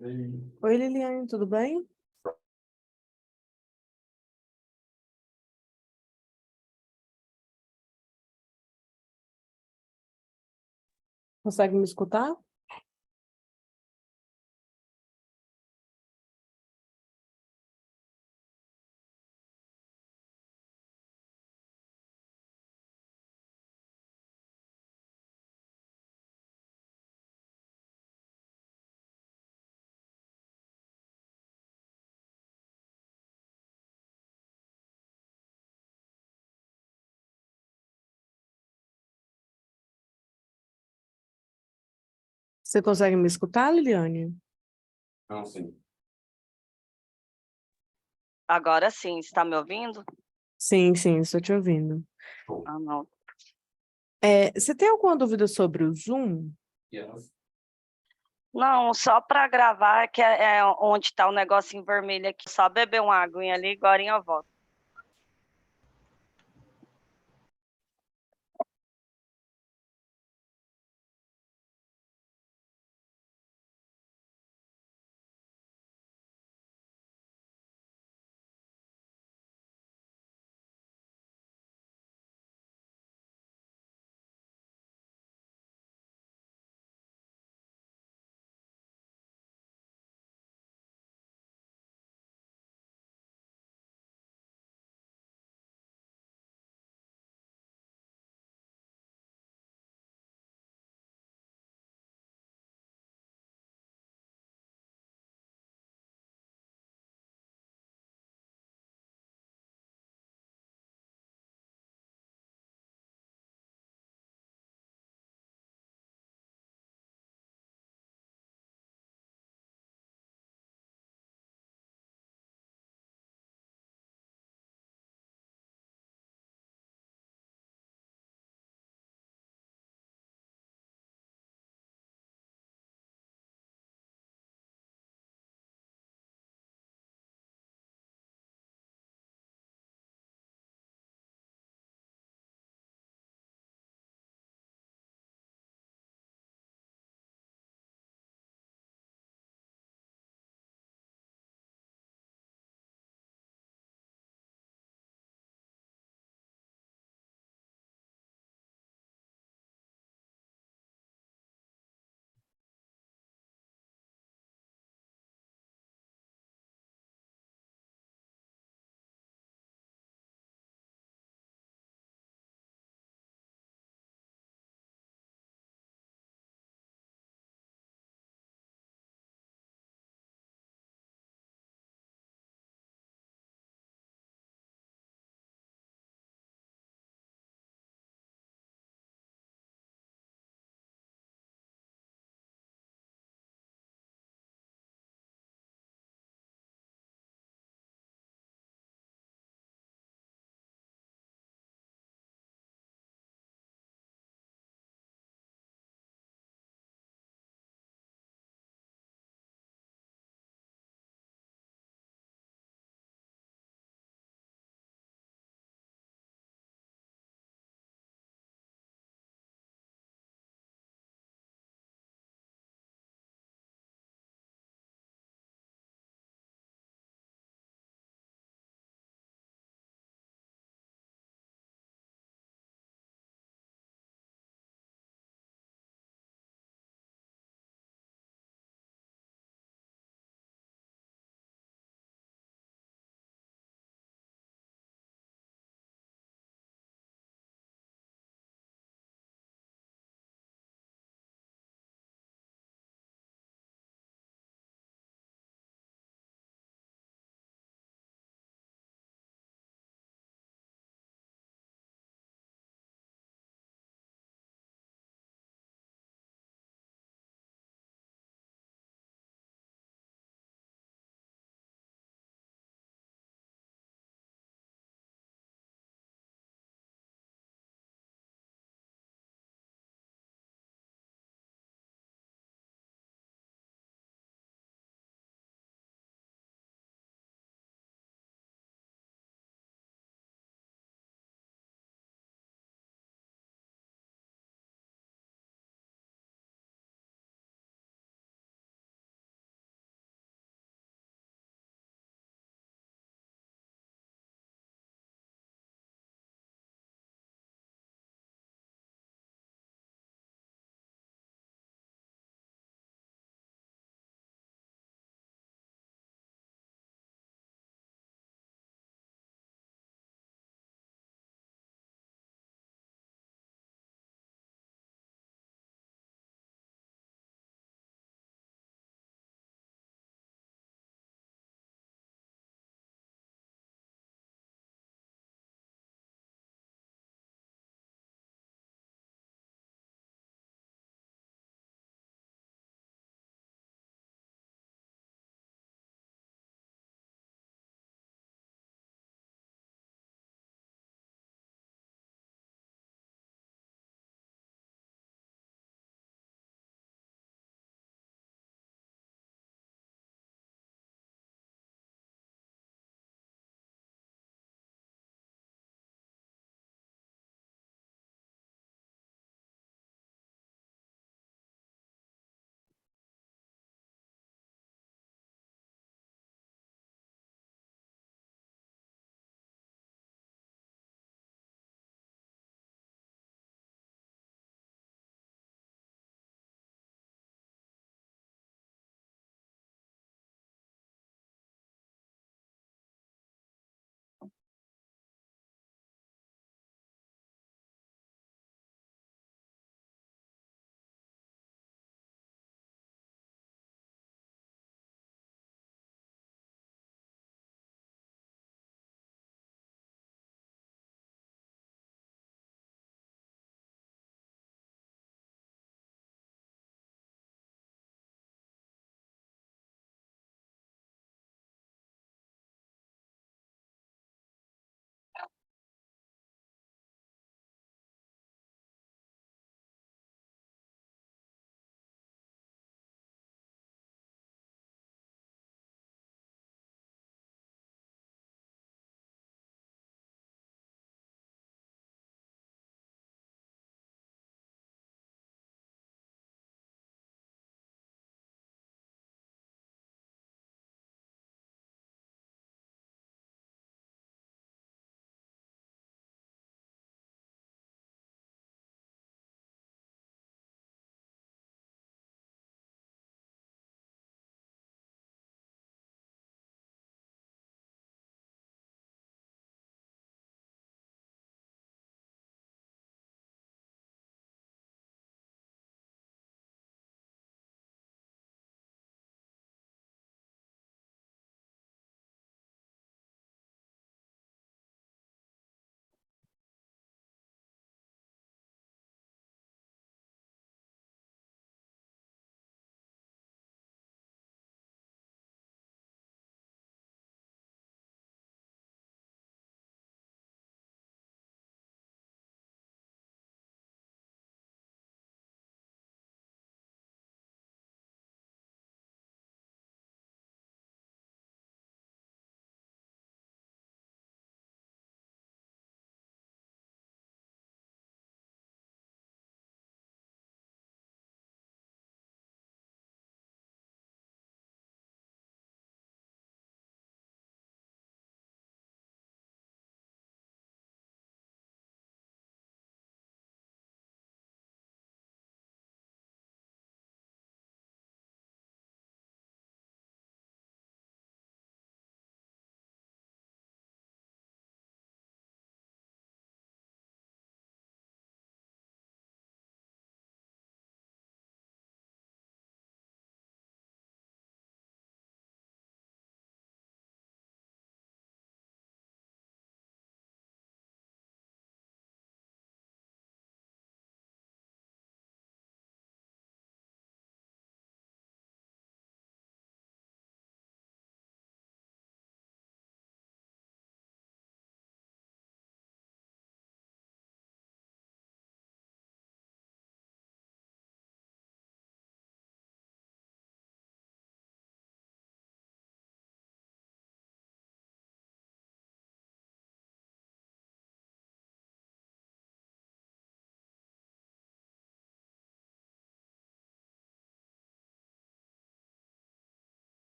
Oi, Liliane, tudo bem? Consegue me escutar? Você consegue me escutar, Liliane? Não, sim. Agora sim, está me ouvindo? Sim, sim, estou te ouvindo. Show. Ah, não. Você tem alguma dúvida sobre o Zoom? Yes. Não, só para gravar, que é onde está o negocinho vermelho aqui. Só beber uma aguinha ali, agora eu volto.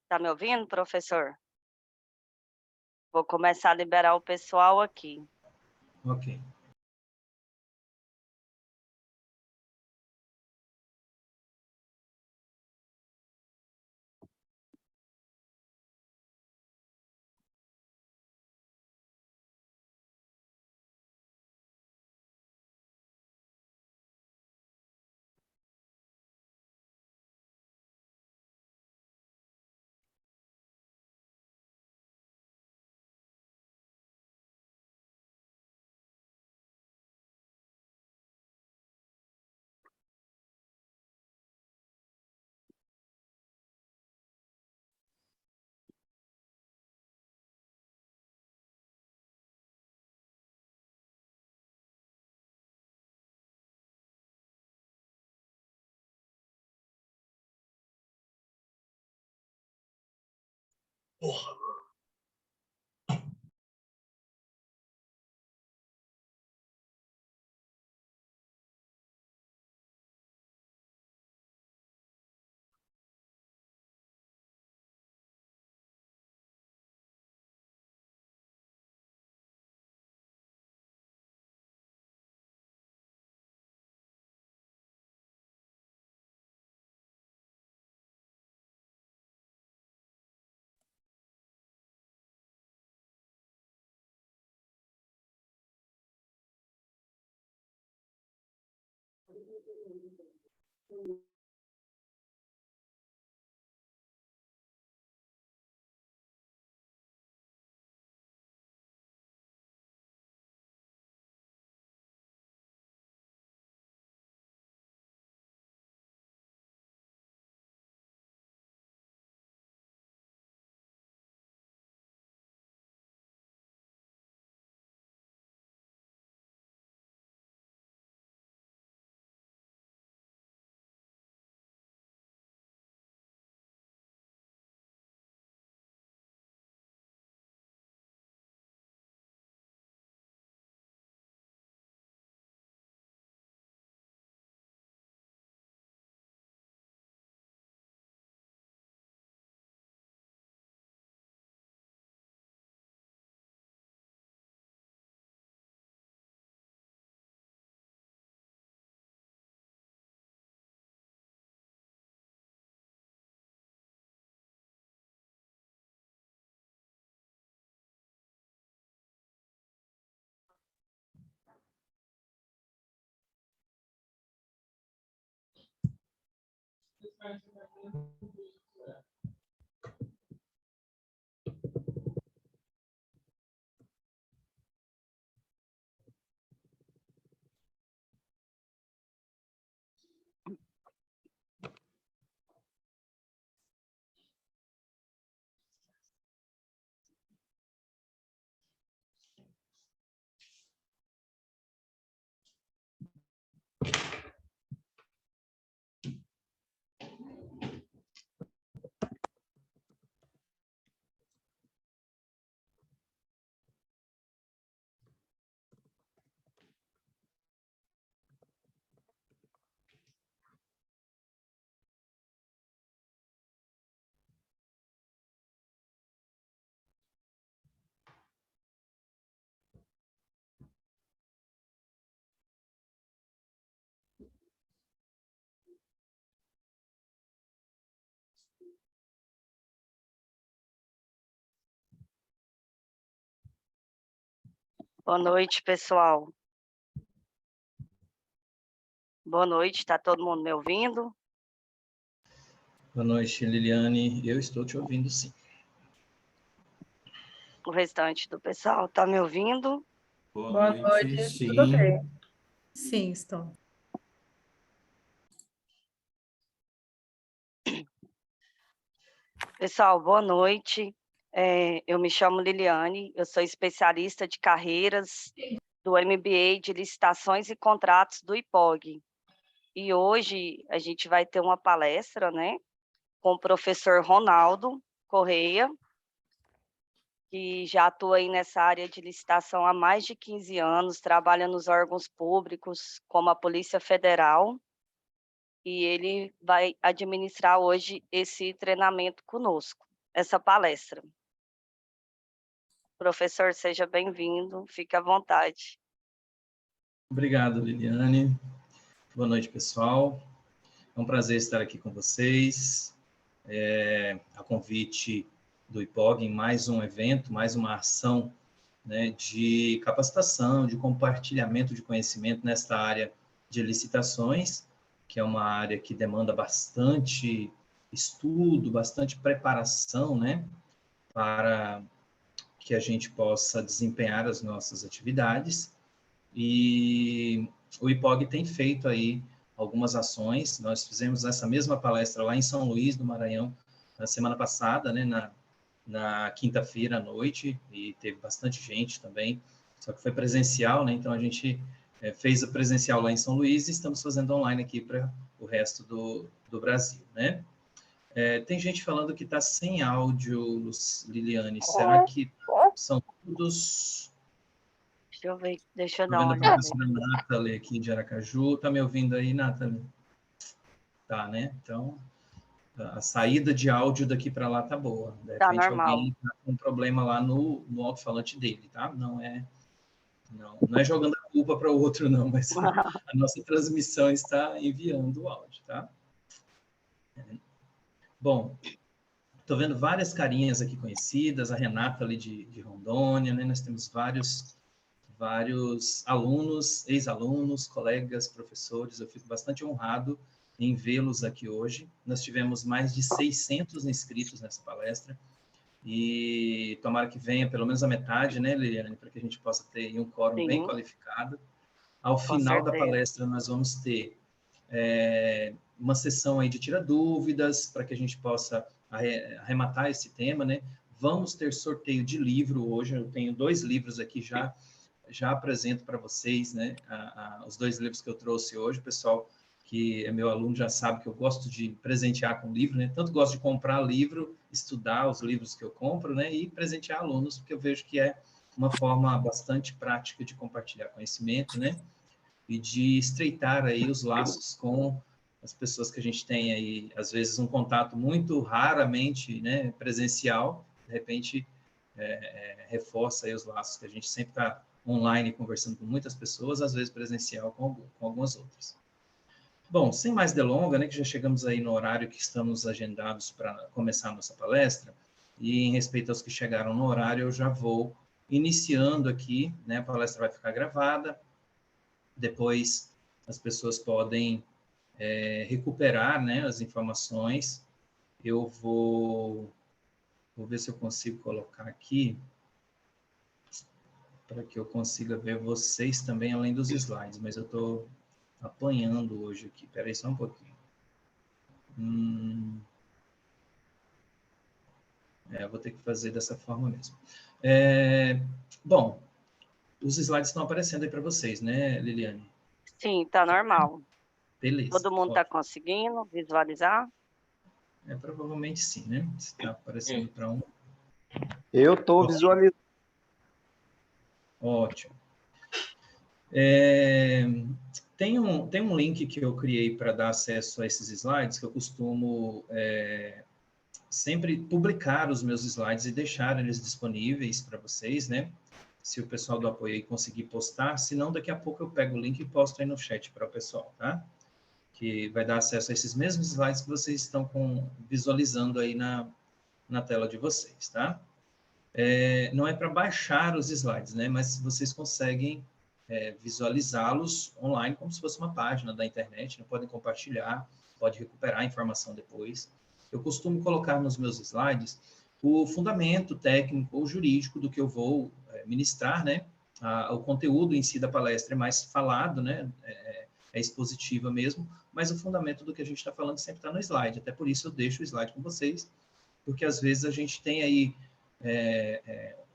Tá me ouvindo, professor? Vou começar a liberar o pessoal aqui. Ok. Boa noite, pessoal. Boa noite, tá todo mundo me ouvindo? Boa noite, Liliane. Eu estou te ouvindo, sim. O restante do pessoal tá me ouvindo? Boa noite, tudo ok? Sim, estou. Pessoal, boa noite. Eu me chamo Liliane, eu sou especialista de carreiras do MBA de Licitações e Contratos do IPOG. E hoje a gente vai ter uma palestra, né, com o professor Ronaldo Correia, que já atua aí nessa área de licitação há mais de 15 anos, trabalha nos órgãos públicos, como a Polícia Federal, e ele vai administrar hoje esse treinamento conosco. essa palestra. Professor, seja bem-vindo, fique à vontade. Obrigado, Liliane. Boa noite, pessoal. É um prazer estar aqui com vocês. A convite do IPOG em mais um evento, mais uma ação, né, de capacitação, de compartilhamento de conhecimento nesta área de licitações, que é uma área que demanda bastante estudo, bastante preparação, né, para que a gente possa desempenhar as nossas atividades. E o IPOG tem feito aí algumas ações. Nós fizemos essa mesma palestra lá em São Luís, do Maranhão, na semana passada, né, na quinta-feira à noite, e teve bastante gente também, só que foi presencial, né, então a gente fez o presencial lá em São Luís e estamos fazendo online aqui para o resto do Brasil, né. Tem gente falando que está sem áudio, Liliane, será que são todos... Deixa eu ver, deixa eu Estou dar uma vendo a olhada. professora Nathalie aqui de Aracaju. Está me ouvindo aí, Nathalie? Tá, né? Então, a saída de áudio daqui para lá tá boa. De Tá repente, normal. alguém está com um problema lá no alto-falante dele, tá? Não é jogando a culpa para o outro, não, mas a nossa transmissão está enviando o áudio, tá? Bom, estou vendo várias carinhas aqui conhecidas, a Renata ali de Rondônia, né? Nós temos vários alunos, ex-alunos, colegas, professores. Eu fico bastante honrado em vê-los aqui hoje. Nós tivemos mais de 600 inscritos nessa palestra e tomara que venha pelo menos a metade, né, Liliane, para que a gente possa ter um quórum bem Sim, qualificado. Ao com final da certeza. palestra, nós vamos ter uma sessão aí de tira dúvidas para que a gente possa arrematar esse tema, né? Vamos ter sorteio de livro hoje. Eu tenho 2 livros aqui já apresento para vocês, né, os 2 livros que eu trouxe hoje. O pessoal que é meu aluno já sabe que eu gosto de presentear com livro, né? Tanto gosto de comprar livro, estudar os livros que eu compro, né, e presentear alunos, porque eu vejo que é uma forma bastante prática de compartilhar conhecimento, né, e de estreitar aí os laços com as pessoas que a gente tem aí, às vezes, um contato muito raramente, né, presencial, de repente reforça aí os laços que a gente sempre está online conversando com muitas pessoas, às vezes presencial com algumas outras. Bom, sem mais delongas, né, que já chegamos aí no horário que estamos agendados para começar a nossa palestra, e em respeito aos que chegaram no horário, eu já vou iniciando aqui, né, a palestra vai ficar gravada, depois as pessoas podem recuperar, né, as informações. Eu vou ver se eu consigo colocar aqui, para que eu consiga ver vocês também, além dos slides, mas eu estou apanhando hoje aqui. Espera aí só um pouquinho. Eu vou ter que fazer dessa forma mesmo. Bom, os slides estão aparecendo aí para vocês, né, Liliane? Sim, tá normal. Beleza. Todo mundo está conseguindo visualizar? Provavelmente sim, né? Está aparecendo para um. Eu estou visualizando. Ótimo. Tem um link que eu criei para dar acesso a esses slides, que eu costumo sempre publicar os meus slides e deixar eles disponíveis para vocês, né? Se o pessoal do apoio aí conseguir postar, senão daqui a pouco eu pego o link e posto aí no chat para o pessoal, tá? Que vai dar acesso a esses mesmos slides que vocês estão visualizando aí na tela de vocês, tá? Não é para baixar os slides, né? Mas vocês conseguem visualizá-los online como se fosse uma página da internet, né? Podem compartilhar, pode recuperar a informação depois. Eu costumo colocar nos meus slides o fundamento técnico ou jurídico do que eu vou ministrar, né? O conteúdo em si da palestra é mais falado, né? É expositiva mesmo, mas o fundamento do que a gente está falando sempre está no slide. Até por isso eu deixo o slide com vocês, porque às vezes a gente tem aí,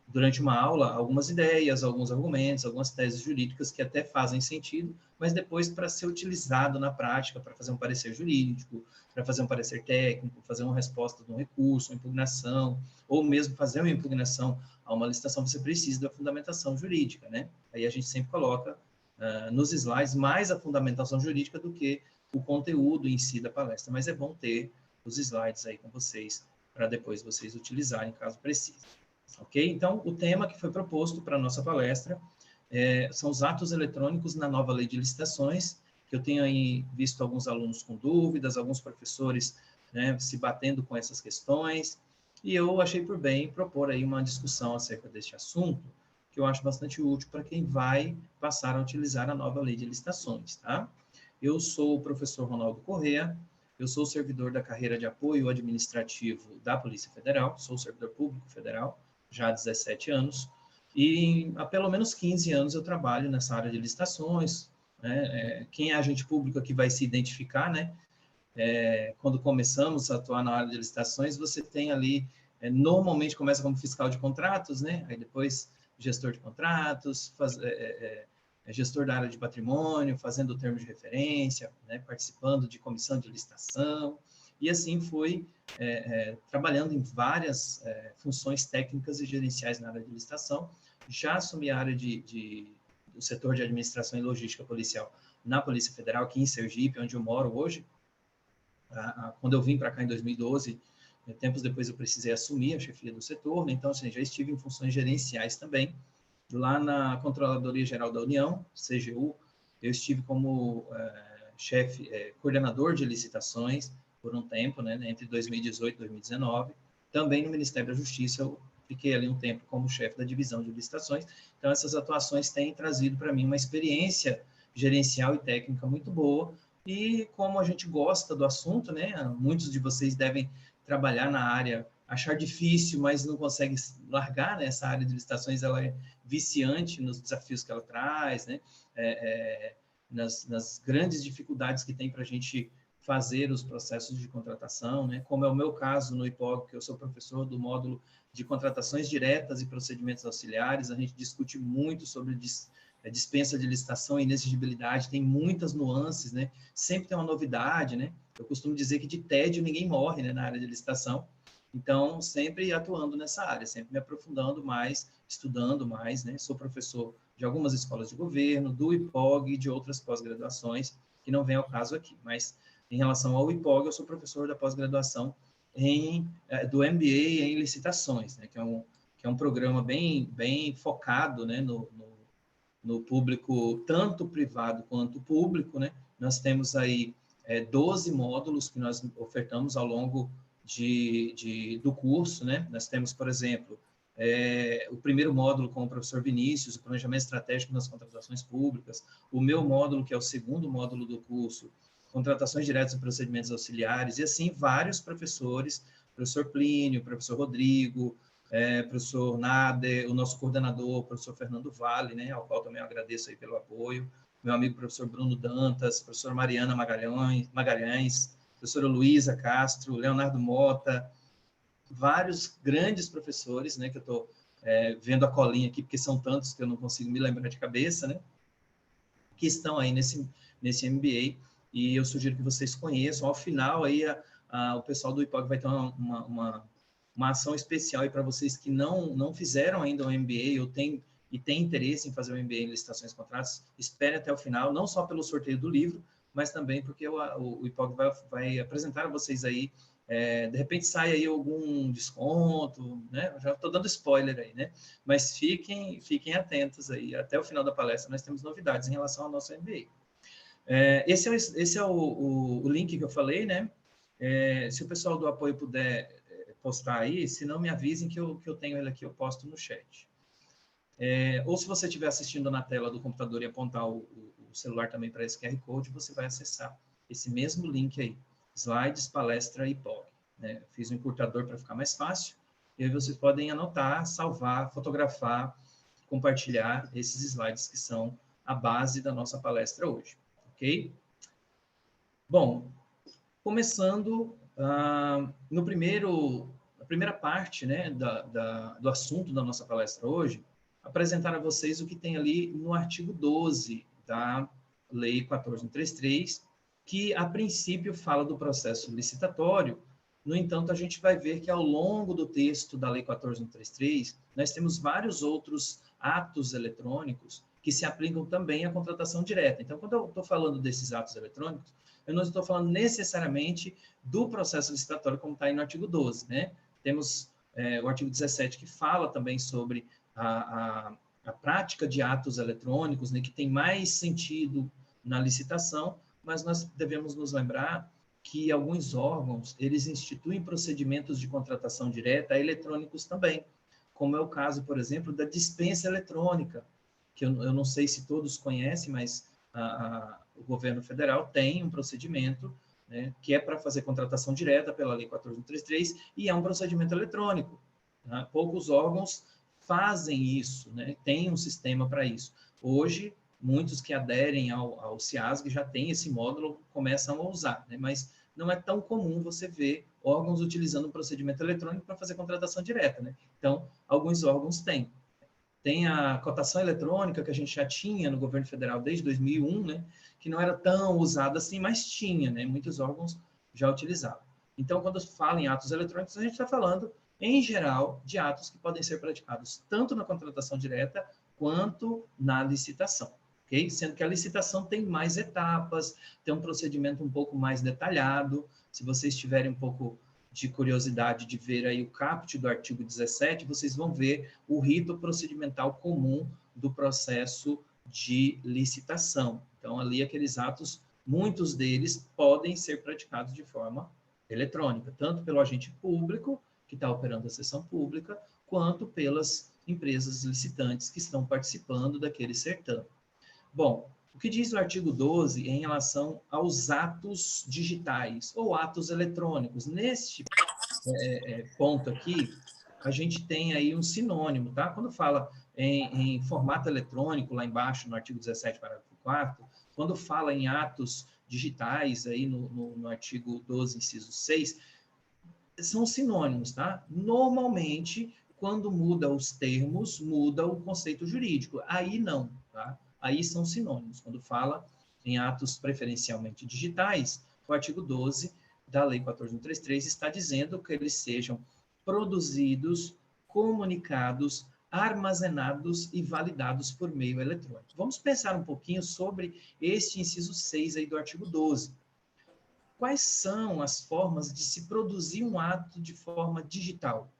durante uma aula, algumas ideias, alguns argumentos, algumas teses jurídicas que até fazem sentido, mas depois para ser utilizado na prática, para fazer um parecer jurídico, para fazer um parecer técnico, fazer uma resposta de um recurso, uma impugnação, ou mesmo fazer uma impugnação a uma licitação, você precisa da fundamentação jurídica, né? Aí a gente sempre coloca nos slides mais a fundamentação jurídica do que o conteúdo em si da palestra, mas é bom ter os slides aí com vocês para depois vocês utilizarem, caso precise. Ok? Então, o tema que foi proposto para a nossa palestra são os atos eletrônicos na nova lei de licitações, que eu tenho aí visto alguns alunos com dúvidas, alguns professores, né, se batendo com essas questões, e eu achei por bem propor aí uma discussão acerca deste assunto, que eu acho bastante útil para quem vai passar a utilizar a nova lei de licitações, tá? Eu sou o professor Ronaldo Corrêa, eu sou servidor da carreira de apoio administrativo da Polícia Federal, sou servidor público federal, já há 17 anos, e há pelo menos 15 anos eu trabalho nessa área de licitações, né? Quem é agente público aqui vai se identificar, né? Quando começamos a atuar na área de licitações, você tem ali, normalmente começa como fiscal de contratos, né? Aí depois gestor de contratos, gestor da área de patrimônio, fazendo termos de referência, né? Participando de comissão de licitação, e assim fui trabalhando em várias funções técnicas e gerenciais na área de licitação. Já assumi a área do setor de administração e logística policial na Polícia Federal, aqui em Sergipe, onde eu moro hoje. Quando eu vim para cá em 2012, tempos depois eu precisei assumir a chefia do setor, né? Então, assim, já estive em funções gerenciais também. Lá na Controladoria Geral da União, CGU, eu estive como coordenador de licitações por um tempo, né, entre 2018 e 2019. Também no Ministério da Justiça, eu fiquei ali um tempo como chefe da divisão de licitações. Então, essas atuações têm trazido para mim uma experiência gerencial e técnica muito boa. E como a gente gosta do assunto, né, muitos de vocês devem trabalhar na área, achar difícil, mas não conseguem largar, né? Essa área de licitações, ela é viciante nos desafios que ela traz, né? Nas grandes dificuldades que tem para a gente fazer os processos de contratação, né? Como é o meu caso no IPOG, que eu sou professor do módulo de contratações diretas e procedimentos auxiliares, a gente discute muito sobre dispensa de licitação e inexigibilidade, tem muitas nuances, né? Sempre tem uma novidade, né? Eu costumo dizer que de tédio ninguém morre, né, na área de licitação. Então, sempre atuando nessa área, sempre me aprofundando mais, estudando mais, né? Sou professor de algumas escolas de governo, do IPOG e de outras pós-graduações, que não vem ao caso aqui. Mas, em relação ao IPOG, eu sou professor da pós-graduação do MBA em licitações, né? Que é um programa bem focado, né, no público, tanto privado quanto público, né? Nós temos aí 12 módulos que nós ofertamos ao longo do curso, né? Nós temos, por exemplo, o primeiro módulo com o professor Vinícius, o planejamento estratégico nas contratações públicas, o meu módulo, que é o segundo módulo do curso, contratações diretas e procedimentos auxiliares, e assim vários professores, professor Plínio, professor Rodrigo, professor Nader, o nosso coordenador, o professor Fernando Vale, né, ao qual também eu agradeço aí pelo apoio, meu amigo professor Bruno Dantas, professor Mariana Magalhães, professora Luísa Castro, Leonardo Mota, vários grandes professores, né, que eu estou vendo a colinha aqui, porque são tantos que eu não consigo me lembrar de cabeça, né, que estão aí nesse MBA, e eu sugiro que vocês conheçam. Ao final, aí, o pessoal do IPOG vai ter uma ação especial para vocês que não fizeram ainda o MBA e têm interesse em fazer o MBA em licitações e contratos. Espere até o final, não só pelo sorteio do livro, mas também porque o IPOG vai apresentar a vocês aí, de repente sai aí algum desconto, né? Já estou dando spoiler aí, né? Mas fiquem atentos aí, até o final da palestra nós temos novidades em relação ao nosso MBA. Esse é o link que eu falei, né? Se o pessoal do apoio puder postar aí, se não me avisem que eu tenho ele aqui, eu posto no chat. Ou se você estiver assistindo na tela do computador e apontar o celular também para esse QR Code, você vai acessar esse mesmo link aí, Slides, Palestra IPOG. Né? Fiz um encurtador para ficar mais fácil, e aí vocês podem anotar, salvar, fotografar, compartilhar esses slides que são a base da nossa palestra hoje, ok? Bom, começando na primeira parte, né, do assunto da nossa palestra hoje, apresentar a vocês o que tem ali no artigo 12 da Lei 14.133, que, a princípio, fala do processo licitatório. No entanto, a gente vai ver que, ao longo do texto da Lei 14.133, nós temos vários outros atos eletrônicos que se aplicam também à contratação direta. Então, quando eu estou falando desses atos eletrônicos, eu não estou falando necessariamente do processo licitatório, como está aí no artigo 12, né? Temos o artigo 17, que fala também sobre a prática de atos eletrônicos, né, que tem mais sentido na licitação, mas nós devemos nos lembrar que alguns órgãos, eles instituem procedimentos de contratação direta eletrônicos também, como é o caso, por exemplo, da dispensa eletrônica, que eu não sei se todos conhecem, mas o governo federal tem um procedimento, né, que é para fazer contratação direta pela Lei 14.133, e é um procedimento eletrônico. Tá? Poucos órgãos fazem isso, né, tem um sistema para isso. Hoje, muitos que aderem ao CIASG já têm esse módulo, começam a usar, né, mas não é tão comum você ver órgãos utilizando um procedimento eletrônico para fazer contratação direta, né? Então, alguns órgãos têm. Tem a cotação eletrônica, que a gente já tinha no governo federal desde 2001, né? Que não era tão usada assim, mas tinha, né? Muitos órgãos já utilizavam. Então, quando fala em atos eletrônicos, a gente está falando, em geral, de atos que podem ser praticados tanto na contratação direta quanto na licitação. Okay? Sendo que a licitação tem mais etapas, tem um procedimento um pouco mais detalhado. Se vocês tiverem um pouco de curiosidade de ver aí o caput do artigo 17, vocês vão ver o rito procedimental comum do processo de licitação. Então, ali aqueles atos, muitos deles podem ser praticados de forma eletrônica, tanto pelo agente público, que está operando a sessão pública, quanto pelas empresas licitantes que estão participando daquele certame. Bom, o que diz o artigo 12 em relação aos atos digitais ou atos eletrônicos? Neste ponto aqui, a gente tem aí um sinônimo, tá? Quando fala em formato eletrônico, lá embaixo, no artigo 17, parágrafo 4º, quando fala em atos digitais, aí no artigo 12, inciso 6, são sinônimos, tá? Normalmente, quando muda os termos, muda o conceito jurídico. Aí não, tá? Aí são sinônimos. Quando fala em atos preferencialmente digitais, o artigo 12 da Lei 14.133 está dizendo que eles sejam produzidos, comunicados, armazenados e validados por meio eletrônico. Vamos pensar um pouquinho sobre este inciso 6 aí do artigo 12. Quais são as formas de se produzir um ato de forma digital?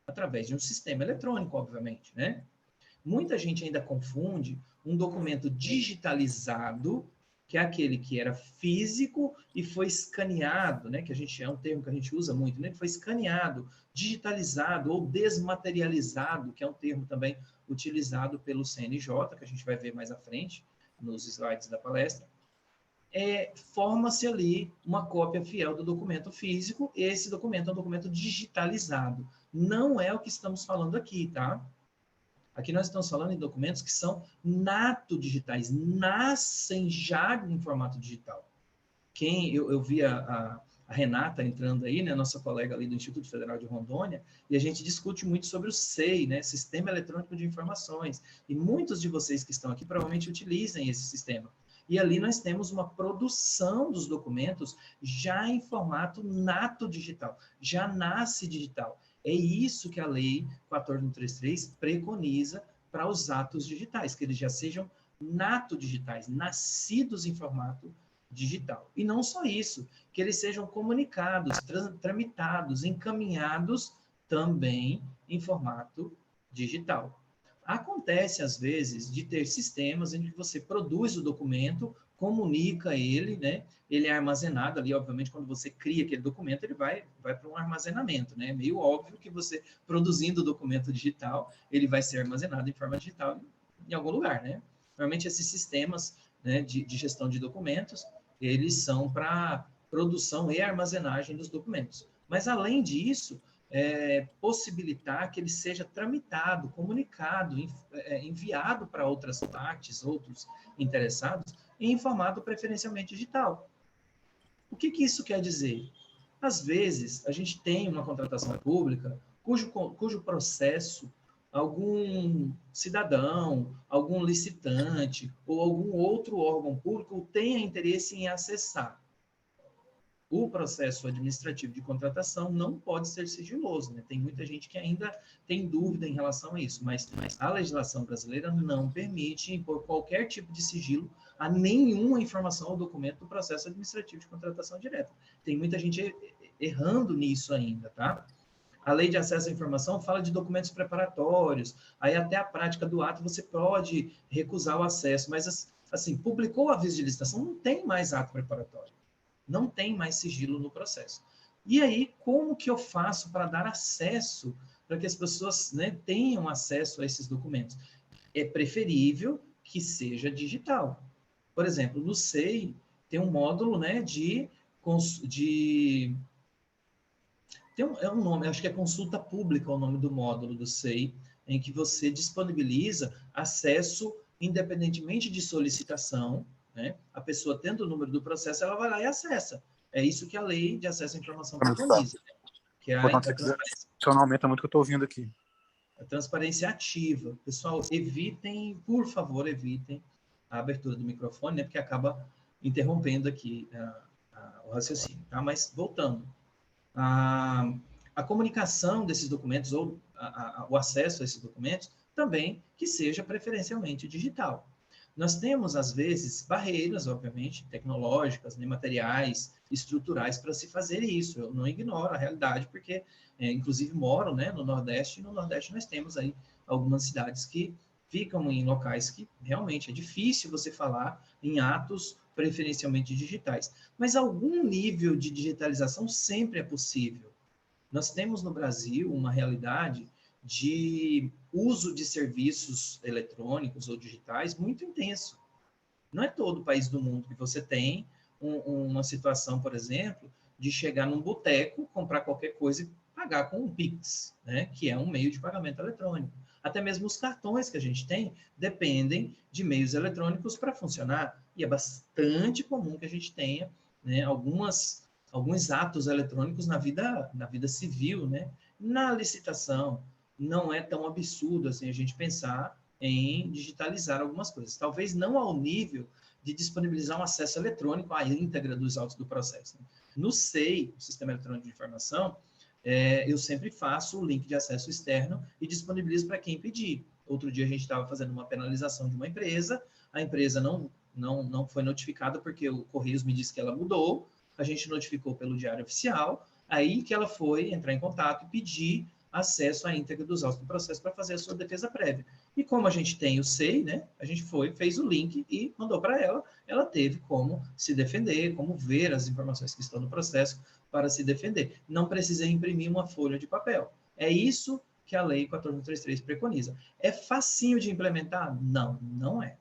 Através de um sistema eletrônico, obviamente, né? Muita gente ainda confunde um documento digitalizado, que é aquele que era físico e foi escaneado, né? Que é um termo que a gente usa muito, né? Que foi escaneado, digitalizado ou desmaterializado, que é um termo também utilizado pelo CNJ, que a gente vai ver mais à frente, nos slides da palestra. Forma-se ali uma cópia fiel do documento físico, esse documento é um documento digitalizado. Não é o que estamos falando aqui, tá? Aqui nós estamos falando em documentos que são nato digitais, nascem já em formato digital. Eu vi a Renata entrando aí, né, nossa colega ali do Instituto Federal de Rondônia, e a gente discute muito sobre o SEI, né, Sistema Eletrônico de Informações, e muitos de vocês que estão aqui provavelmente utilizem esse sistema. E ali nós temos uma produção dos documentos já em formato nato digital, já nasce digital. É isso que a Lei 14.133 preconiza para os atos digitais, que eles já sejam nato digitais, nascidos em formato digital. E não só isso, que eles sejam comunicados, tramitados, encaminhados também em formato digital. Acontece, às vezes, de ter sistemas em que você produz o documento, comunica ele, né? Ele é armazenado ali, obviamente, quando você cria aquele documento, ele vai para um armazenamento, né? É meio óbvio que você, produzindo o documento digital, ele vai ser armazenado em forma digital em algum lugar, né? Normalmente, esses sistemas, né, de gestão de documentos, eles são para produção e armazenagem dos documentos. Mas, além disso, possibilitar que ele seja tramitado, comunicado, enviado para outras partes, outros interessados, em formato preferencialmente digital. O que isso quer dizer? Às vezes, a gente tem uma contratação pública cujo processo, algum cidadão, algum licitante ou algum outro órgão público tenha interesse em acessar. O processo administrativo de contratação não pode ser sigiloso, né? Tem muita gente que ainda tem dúvida em relação a isso, mas a legislação brasileira não permite impor qualquer tipo de sigilo a nenhuma informação ou documento do processo administrativo de contratação direta. Tem muita gente errando nisso ainda, tá? A lei de acesso à informação fala de documentos preparatórios, aí até a prática do ato você pode recusar o acesso, mas assim, publicou o aviso de licitação, não tem mais ato preparatório, não tem mais sigilo no processo. E aí, como que eu faço para dar acesso, para que as pessoas, né, tenham acesso a esses documentos? É preferível que seja digital. Por exemplo, no SEI, tem um módulo, né, é um nome, acho que é consulta pública o nome do módulo do SEI, em que você disponibiliza acesso independentemente de solicitação, né? A pessoa tendo o número do processo, ela vai lá e acessa. É isso que a lei de acesso à informação preconiza, né? Que é a só não aumenta muito o que eu estou ouvindo aqui. A transparência ativa. Pessoal, evitem, por favor, evitem a abertura do microfone, né? Porque acaba interrompendo aqui o raciocínio, tá? Mas, voltando. A comunicação desses documentos, ou o acesso a esses documentos, também que seja preferencialmente digital. Nós temos, às vezes, barreiras, obviamente, tecnológicas, né, materiais, estruturais para se fazer isso. Eu não ignoro a realidade, porque, inclusive, moro, né, no Nordeste, e no Nordeste nós temos aí algumas cidades que ficam em locais que realmente é difícil você falar em atos preferencialmente digitais. Mas algum nível de digitalização sempre é possível. Nós temos no Brasil uma realidade de uso de serviços eletrônicos ou digitais muito intenso. Não é todo o país do mundo que você tem uma situação, por exemplo, de chegar num boteco, comprar qualquer coisa e pagar com um Pix, né? Que é um meio de pagamento eletrônico. Até mesmo os cartões que a gente tem dependem de meios eletrônicos para funcionar. E é bastante comum que a gente tenha, né, alguns atos eletrônicos na vida civil, né? Na licitação, não é tão absurdo assim a gente pensar em digitalizar algumas coisas. Talvez não ao nível de disponibilizar um acesso eletrônico à íntegra dos autos do processo. No SEI, o Sistema Eletrônico de Informação, eu sempre faço o link de acesso externo e disponibilizo para quem pedir. Outro dia a gente estava fazendo uma penalização de uma empresa, a empresa não foi notificada porque o Correios me disse que ela mudou, a gente notificou pelo Diário Oficial, aí que ela foi entrar em contato e pedir acesso à íntegra dos autos do processo para fazer a sua defesa prévia. E como a gente tem o SEI, né, a gente fez o link e mandou para ela, ela teve como se defender, como ver as informações que estão no processo para se defender. Não precisa imprimir uma folha de papel. É isso que a Lei 14.133 preconiza. É facinho de implementar? Não, não é.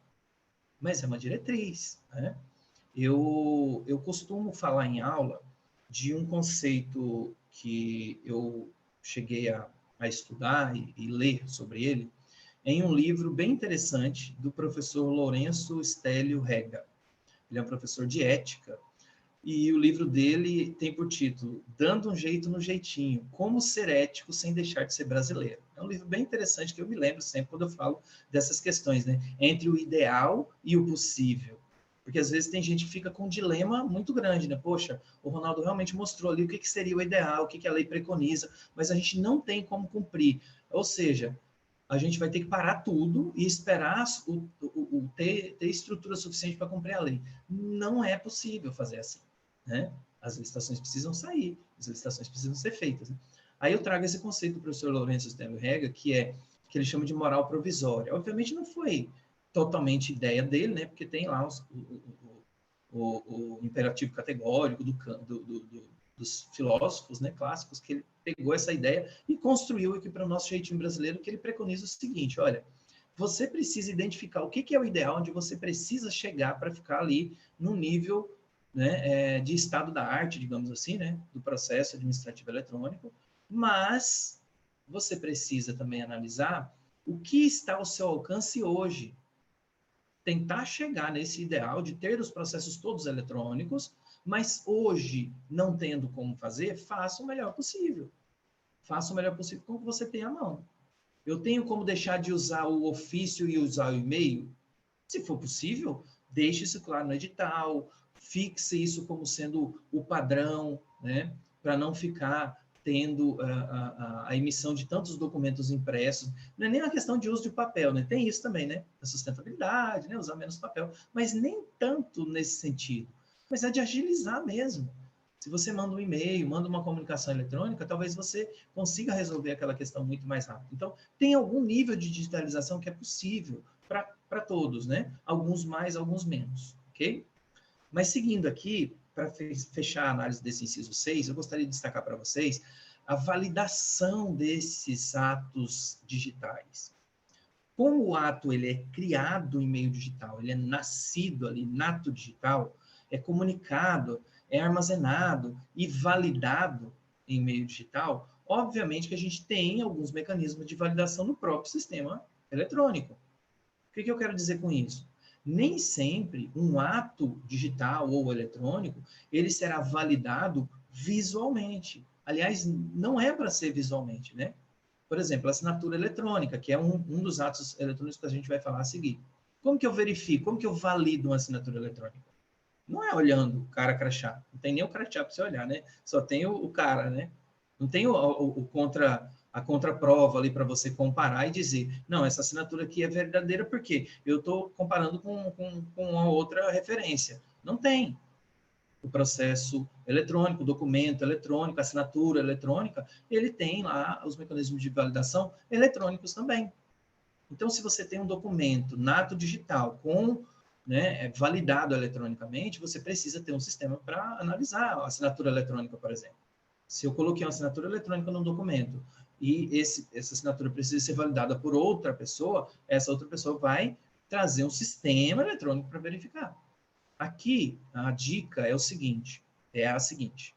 Mas é uma diretriz, né? Eu costumo falar em aula de um conceito que eu cheguei a estudar e ler sobre ele em um livro bem interessante do professor Lourenço Stélio Rega. Ele é um professor de ética e o livro dele tem por título Dando um Jeito no Jeitinho, Como Ser Ético Sem Deixar de Ser Brasileiro. É um livro bem interessante que eu me lembro sempre quando eu falo dessas questões, né? Entre o ideal e o possível. Porque às vezes tem gente que fica com um dilema muito grande, né? Poxa, o Ronaldo realmente mostrou ali o que seria o ideal, o que a lei preconiza, mas a gente não tem como cumprir. Ou seja, a gente vai ter que parar tudo e esperar ter estrutura suficiente para cumprir a lei. Não é possível fazer assim, né? As licitações precisam sair, as licitações precisam ser feitas, né? Aí eu trago esse conceito do professor Lourenço Stélio Rega, que ele chama de moral provisória. Obviamente não foi totalmente ideia dele, né? Porque tem lá o imperativo categórico dos filósofos, né, clássicos, que ele pegou essa ideia e construiu aqui para o nosso jeitinho brasileiro, que ele preconiza o seguinte: olha, você precisa identificar o que é o ideal, onde você precisa chegar para ficar ali no nível, né, de estado da arte, digamos assim, né, do processo administrativo eletrônico, mas você precisa também analisar o que está ao seu alcance hoje. Tentar chegar nesse ideal de ter os processos todos eletrônicos, mas hoje, não tendo como fazer, faça o melhor possível. Faça o melhor possível com o que você tem à mão. Eu tenho como deixar de usar o ofício e usar o e-mail? Se for possível, deixe isso claro no edital, fixe isso como sendo o padrão, né? Para não ficar tendo a emissão de tantos documentos impressos. Não é nem uma questão de uso de papel, né? Tem isso também, né? A sustentabilidade, né? Usar menos papel, mas nem tanto nesse sentido. Mas é de agilizar mesmo. Se você manda um e-mail, manda uma comunicação eletrônica, talvez você consiga resolver aquela questão muito mais rápido. Então, tem algum nível de digitalização que é possível para todos, né? Alguns mais, alguns menos, ok? Mas seguindo aqui, para fechar a análise desse inciso 6, eu gostaria de destacar para vocês a validação desses atos digitais. Como o ato ele é criado em meio digital, ele é nascido ali, nato digital, é comunicado, é armazenado e validado em meio digital, obviamente que a gente tem alguns mecanismos de validação no próprio sistema eletrônico. O que eu quero dizer com isso? Nem sempre um ato digital ou eletrônico, ele será validado visualmente. Aliás, não é para ser visualmente, né? Por exemplo, a assinatura eletrônica, que é um dos atos eletrônicos que a gente vai falar a seguir. Como que eu verifico? Como que eu valido uma assinatura eletrônica? Não é olhando o cara crachá. Não tem nem o crachá para você olhar, né? Só tem o cara, né? Não tem a contraprova ali para você comparar e dizer, não, essa assinatura aqui é verdadeira porque eu estou comparando com uma outra referência. Não tem. O processo eletrônico, o documento eletrônico, a assinatura eletrônica, ele tem lá os mecanismos de validação eletrônicos também. Então, se você tem um documento nato digital validado eletronicamente, você precisa ter um sistema para analisar a assinatura eletrônica, por exemplo. Se eu coloquei uma assinatura eletrônica num documento e essa assinatura precisa ser validada por outra pessoa, essa outra pessoa vai trazer um sistema eletrônico para verificar. Aqui, a dica é a seguinte,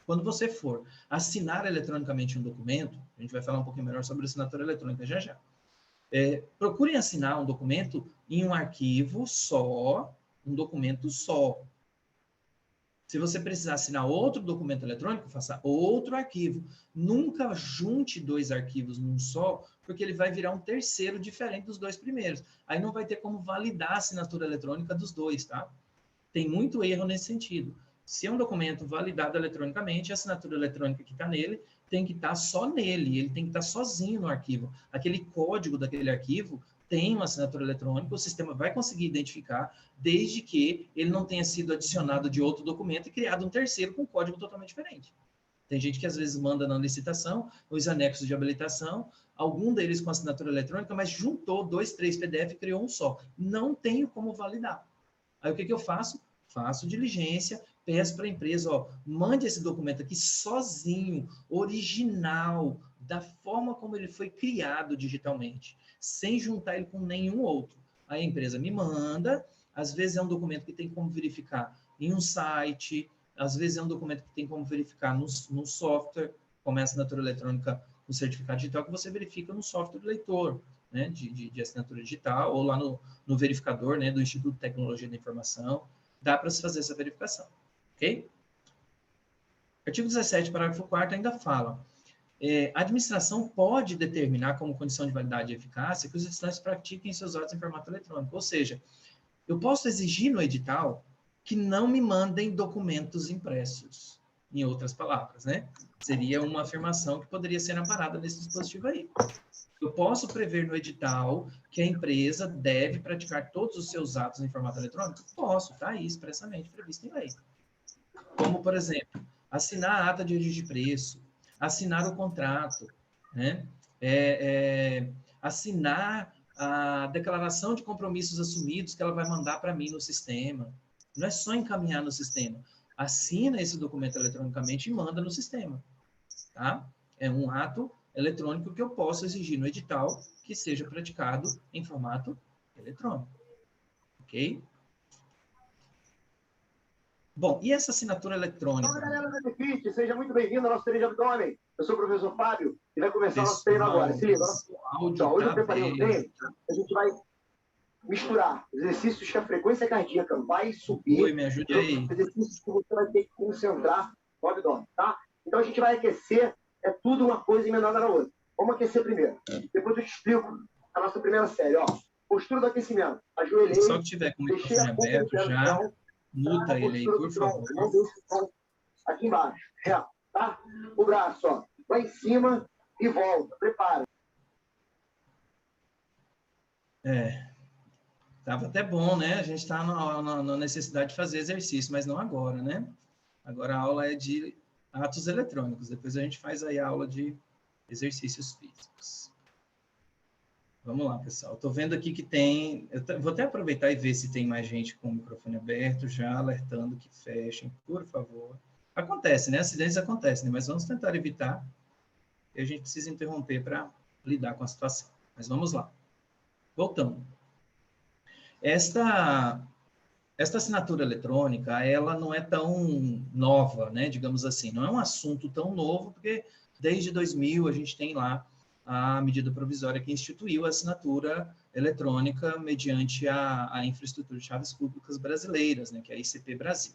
quando você for assinar eletronicamente um documento, a gente vai falar um pouquinho melhor sobre assinatura eletrônica já já, procurem assinar um documento em um arquivo só, um documento só. Se você precisar assinar outro documento eletrônico, faça outro arquivo. Nunca junte 2 arquivos num só, porque ele vai virar um terceiro diferente dos 2 primeiros. Aí não vai ter como validar a assinatura eletrônica dos 2, tá? Tem muito erro nesse sentido. Se é um documento validado eletronicamente, a assinatura eletrônica que está nele tem que estar só nele, ele tem que estar sozinho no arquivo. Aquele código daquele arquivo tem uma assinatura eletrônica, o sistema vai conseguir identificar, desde que ele não tenha sido adicionado de outro documento e criado um terceiro com código totalmente diferente. Tem gente que às vezes manda na licitação os anexos de habilitação, algum deles com assinatura eletrônica, mas juntou 2, 3 PDF e criou um só. Não tenho como validar. Aí o que eu faço? Faço diligência, peço para a empresa, mande esse documento aqui sozinho, original, da forma como ele foi criado digitalmente, sem juntar ele com nenhum outro. Aí a empresa me manda, às vezes é um documento que tem como verificar em um site, às vezes é um documento que tem como verificar no software, como é a assinatura eletrônica, o certificado digital, que você verifica no software do leitor, né, de assinatura digital, ou lá no verificador, né, do Instituto de Tecnologia da Informação, dá para se fazer essa verificação, ok? Artigo 17, parágrafo 4º ainda fala, a administração pode determinar como condição de validade e eficácia que os estudantes pratiquem seus atos em formato eletrônico, ou seja, eu posso exigir no edital que não me mandem documentos impressos, em outras palavras, né? Seria uma afirmação que poderia ser amparada nesse dispositivo aí. Eu posso prever no edital que a empresa deve praticar todos os seus atos em formato eletrônico? Posso, está aí expressamente previsto em lei. Como, por exemplo, assinar a ata de origem de preço, assinar o contrato, né? Assinar a declaração de compromissos assumidos que ela vai mandar para mim no sistema. Não é só encaminhar no sistema. Assina esse documento eletronicamente e manda no sistema. Tá? É um ato eletrônico que eu posso exigir no edital que seja praticado em formato eletrônico. Ok? Bom, e essa assinatura eletrônica? Olá, galera da Defit, seja muito bem-vindo ao nosso treino de abdômen. Eu sou o professor Fábio e vai começar o nosso treino agora. Se liga, então, hoje eu preparei um treino, a gente vai misturar exercícios que a frequência cardíaca vai subir. Oi, me ajude aí. Exercícios que você vai ter que concentrar no abdômen, tá? Então a gente vai aquecer, é tudo uma coisa emendada na outra. Vamos aquecer primeiro. Depois eu te explico a nossa primeira série, ó. Postura do aquecimento. Ajoelhei. Só que tiver com o microfone aberto já, muta ele aí, por favor. Não deixa o som aqui embaixo, reto, tá? O braço, ó, lá em cima e volta. Prepara. Tava até bom, né? A gente está na necessidade de fazer exercício, mas não agora, né? Agora a aula é de atos eletrônicos. Depois a gente faz aí a aula de exercícios físicos. Vamos lá, pessoal. Estou vendo aqui que tem... Vou até aproveitar e ver se tem mais gente com o microfone aberto, já alertando que fechem, por favor. Acontece, né? Acidentes acontecem, né? Mas vamos tentar evitar. E a gente precisa interromper para lidar com a situação. Mas vamos lá. Voltando. Esta assinatura eletrônica, ela não é tão nova, né? Digamos assim. Não é um assunto tão novo, porque desde 2000 a gente tem lá a medida provisória que instituiu a assinatura eletrônica mediante a infraestrutura de chaves públicas brasileiras, né, que é a ICP Brasil.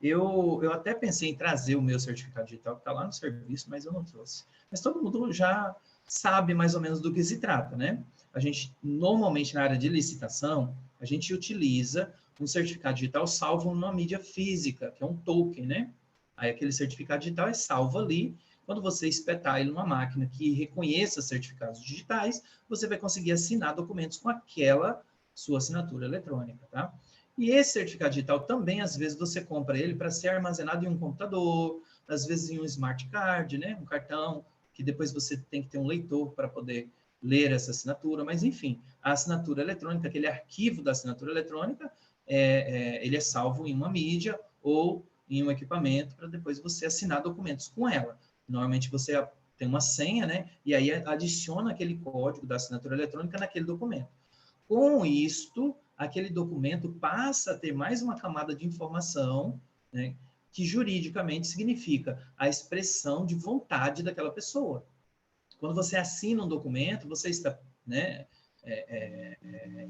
Eu até pensei em trazer o meu certificado digital, que está lá no serviço, mas eu não trouxe. Mas todo mundo já sabe mais ou menos do que se trata, né? A gente, normalmente, na área de licitação, a gente utiliza um certificado digital salvo numa mídia física, que é um token, né? Aí aquele certificado digital é salvo ali. Quando você espetar ele numa máquina que reconheça certificados digitais, você vai conseguir assinar documentos com aquela sua assinatura eletrônica, tá? E esse certificado digital também, às vezes, você compra ele para ser armazenado em um computador, às vezes em um smart card, né? Um cartão, que depois você tem que ter um leitor para poder ler essa assinatura, mas, enfim, a assinatura eletrônica, aquele arquivo da assinatura eletrônica, ele é salvo em uma mídia ou em um equipamento para depois você assinar documentos com ela. Normalmente você tem uma senha, né? E aí adiciona aquele código da assinatura eletrônica naquele documento. Com isto, aquele documento passa a ter mais uma camada de informação, né? Que juridicamente significa a expressão de vontade daquela pessoa. Quando você assina um documento, você está, né,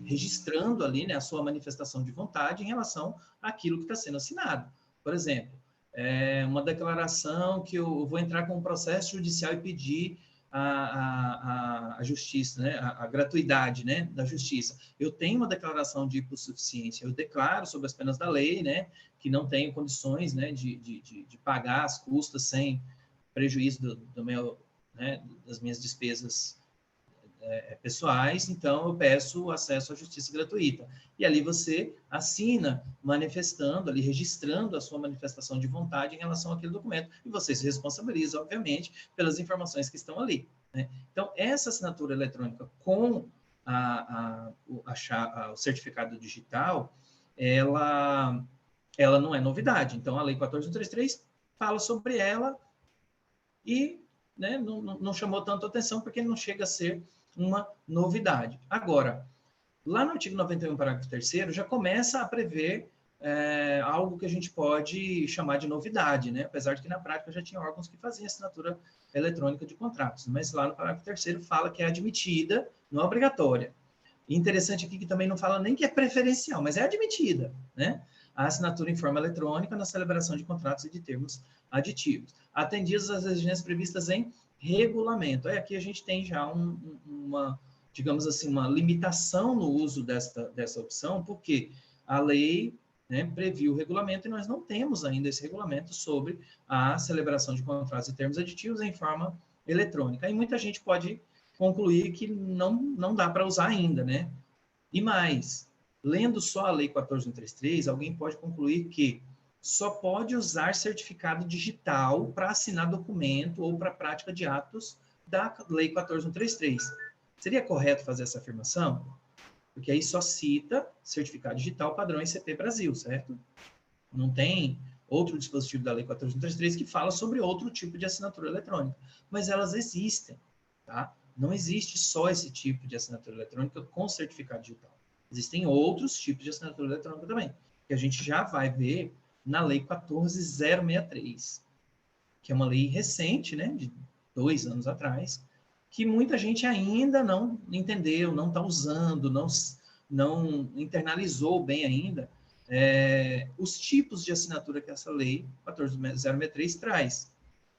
registrando ali, né, a sua manifestação de vontade em relação àquilo que está sendo assinado. Por exemplo, uma declaração que eu vou entrar com um processo judicial e pedir a justiça, né, a gratuidade, né, da justiça. Eu tenho uma declaração de hipossuficiência, eu declaro sob as penas da lei, né, que não tenho condições, né, de pagar as custas sem prejuízo do meu, né, das minhas despesas pessoais, então eu peço acesso à justiça gratuita. E ali você assina, manifestando, ali registrando a sua manifestação de vontade em relação àquele documento, e você se responsabiliza, obviamente, pelas informações que estão ali, né? Então, essa assinatura eletrônica com o certificado digital, ela não é novidade. Então, a Lei 14.133 fala sobre ela e, né, não chamou tanto atenção porque não chega a ser uma novidade. Agora, lá no artigo 91, parágrafo 3º, já começa a prever algo que a gente pode chamar de novidade, né? Apesar de que na prática já tinha órgãos que faziam assinatura eletrônica de contratos, mas lá no parágrafo 3º fala que é admitida, não é obrigatória. E interessante aqui que também não fala nem que é preferencial, mas é admitida, né? A assinatura em forma eletrônica na celebração de contratos e de termos aditivos, atendidas as exigências previstas em regulamento. Aí aqui a gente tem já uma, digamos assim, uma limitação no uso dessa opção, porque a lei, né, previu o regulamento e nós não temos ainda esse regulamento sobre a celebração de contratos e termos aditivos em forma eletrônica. Aí muita gente pode concluir que não dá para usar ainda, né? E mais, lendo só a Lei 14.133, alguém pode concluir que só pode usar certificado digital para assinar documento ou para prática de atos da Lei 14.133. Seria correto fazer essa afirmação? Porque aí só cita certificado digital padrão ICP Brasil, certo? Não tem outro dispositivo da Lei 14.133 que fala sobre outro tipo de assinatura eletrônica. Mas elas existem, tá? Não existe só esse tipo de assinatura eletrônica com certificado digital. Existem outros tipos de assinatura eletrônica também, que a gente já vai ver na Lei 14.063, que é uma lei recente, né, de 2 anos atrás, que muita gente ainda não entendeu, não está usando, não internalizou bem ainda os tipos de assinatura que essa lei 14.063 traz.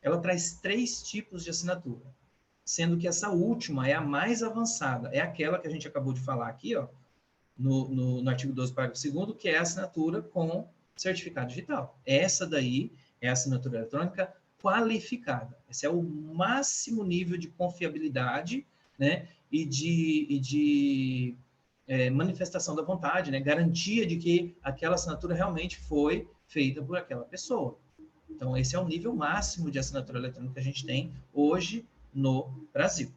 Ela traz 3 tipos de assinatura, sendo que essa última é a mais avançada, é aquela que a gente acabou de falar aqui, ó, no artigo 12, parágrafo 2º, que é a assinatura com certificado digital. Essa daí é a assinatura eletrônica qualificada. Esse é o máximo nível de confiabilidade, né, e de manifestação da vontade, né, garantia de que aquela assinatura realmente foi feita por aquela pessoa. Então, esse é o nível máximo de assinatura eletrônica que a gente tem hoje no Brasil.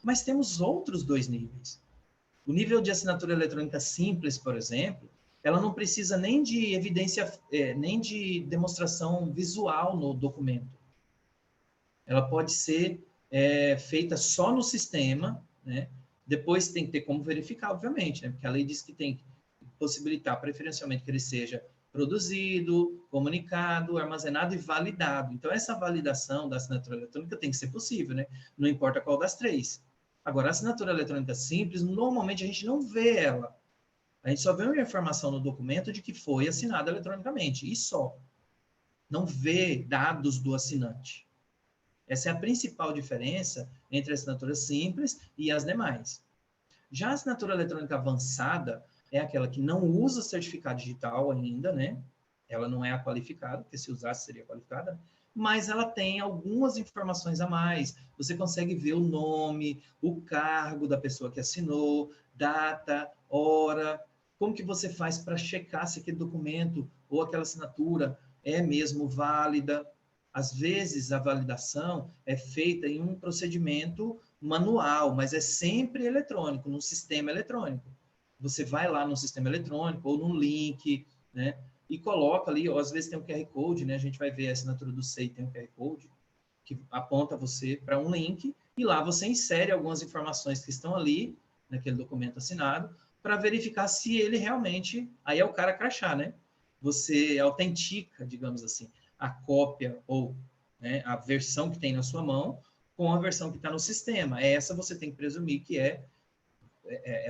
Mas temos outros 2 níveis. O nível de assinatura eletrônica simples, por exemplo, ela não precisa nem de evidência, nem de demonstração visual no documento. Ela pode ser feita só no sistema, né? Depois tem que ter como verificar, obviamente, né? Porque a lei diz que tem que possibilitar preferencialmente que ele seja produzido, comunicado, armazenado e validado. Então, essa validação da assinatura eletrônica tem que ser possível, né? Não importa qual das 3. Agora, a assinatura eletrônica simples, normalmente a gente não vê ela. A gente só vê uma informação no documento de que foi assinado eletronicamente, e só. Não vê dados do assinante. Essa é a principal diferença entre a assinatura simples e as demais. Já a assinatura eletrônica avançada é aquela que não usa certificado digital ainda, né? Ela não é a qualificada, porque se usasse seria qualificada, mas ela tem algumas informações a mais. Você consegue ver o nome, o cargo da pessoa que assinou, data, hora, como que você faz para checar se aquele documento ou aquela assinatura é mesmo válida. Às vezes, a validação é feita em um procedimento manual, mas é sempre eletrônico, num sistema eletrônico. Você vai lá no sistema eletrônico ou num link, né? E coloca ali, ou às vezes tem um QR Code, né? A gente vai ver a assinatura do SEI, tem um QR Code, que aponta você para um link, e lá você insere algumas informações que estão ali, naquele documento assinado, para verificar se ele realmente... Aí é o cara crachá, né? Você autentica, digamos assim, a cópia ou, né, a versão que tem na sua mão com a versão que está no sistema. Essa você tem que presumir que é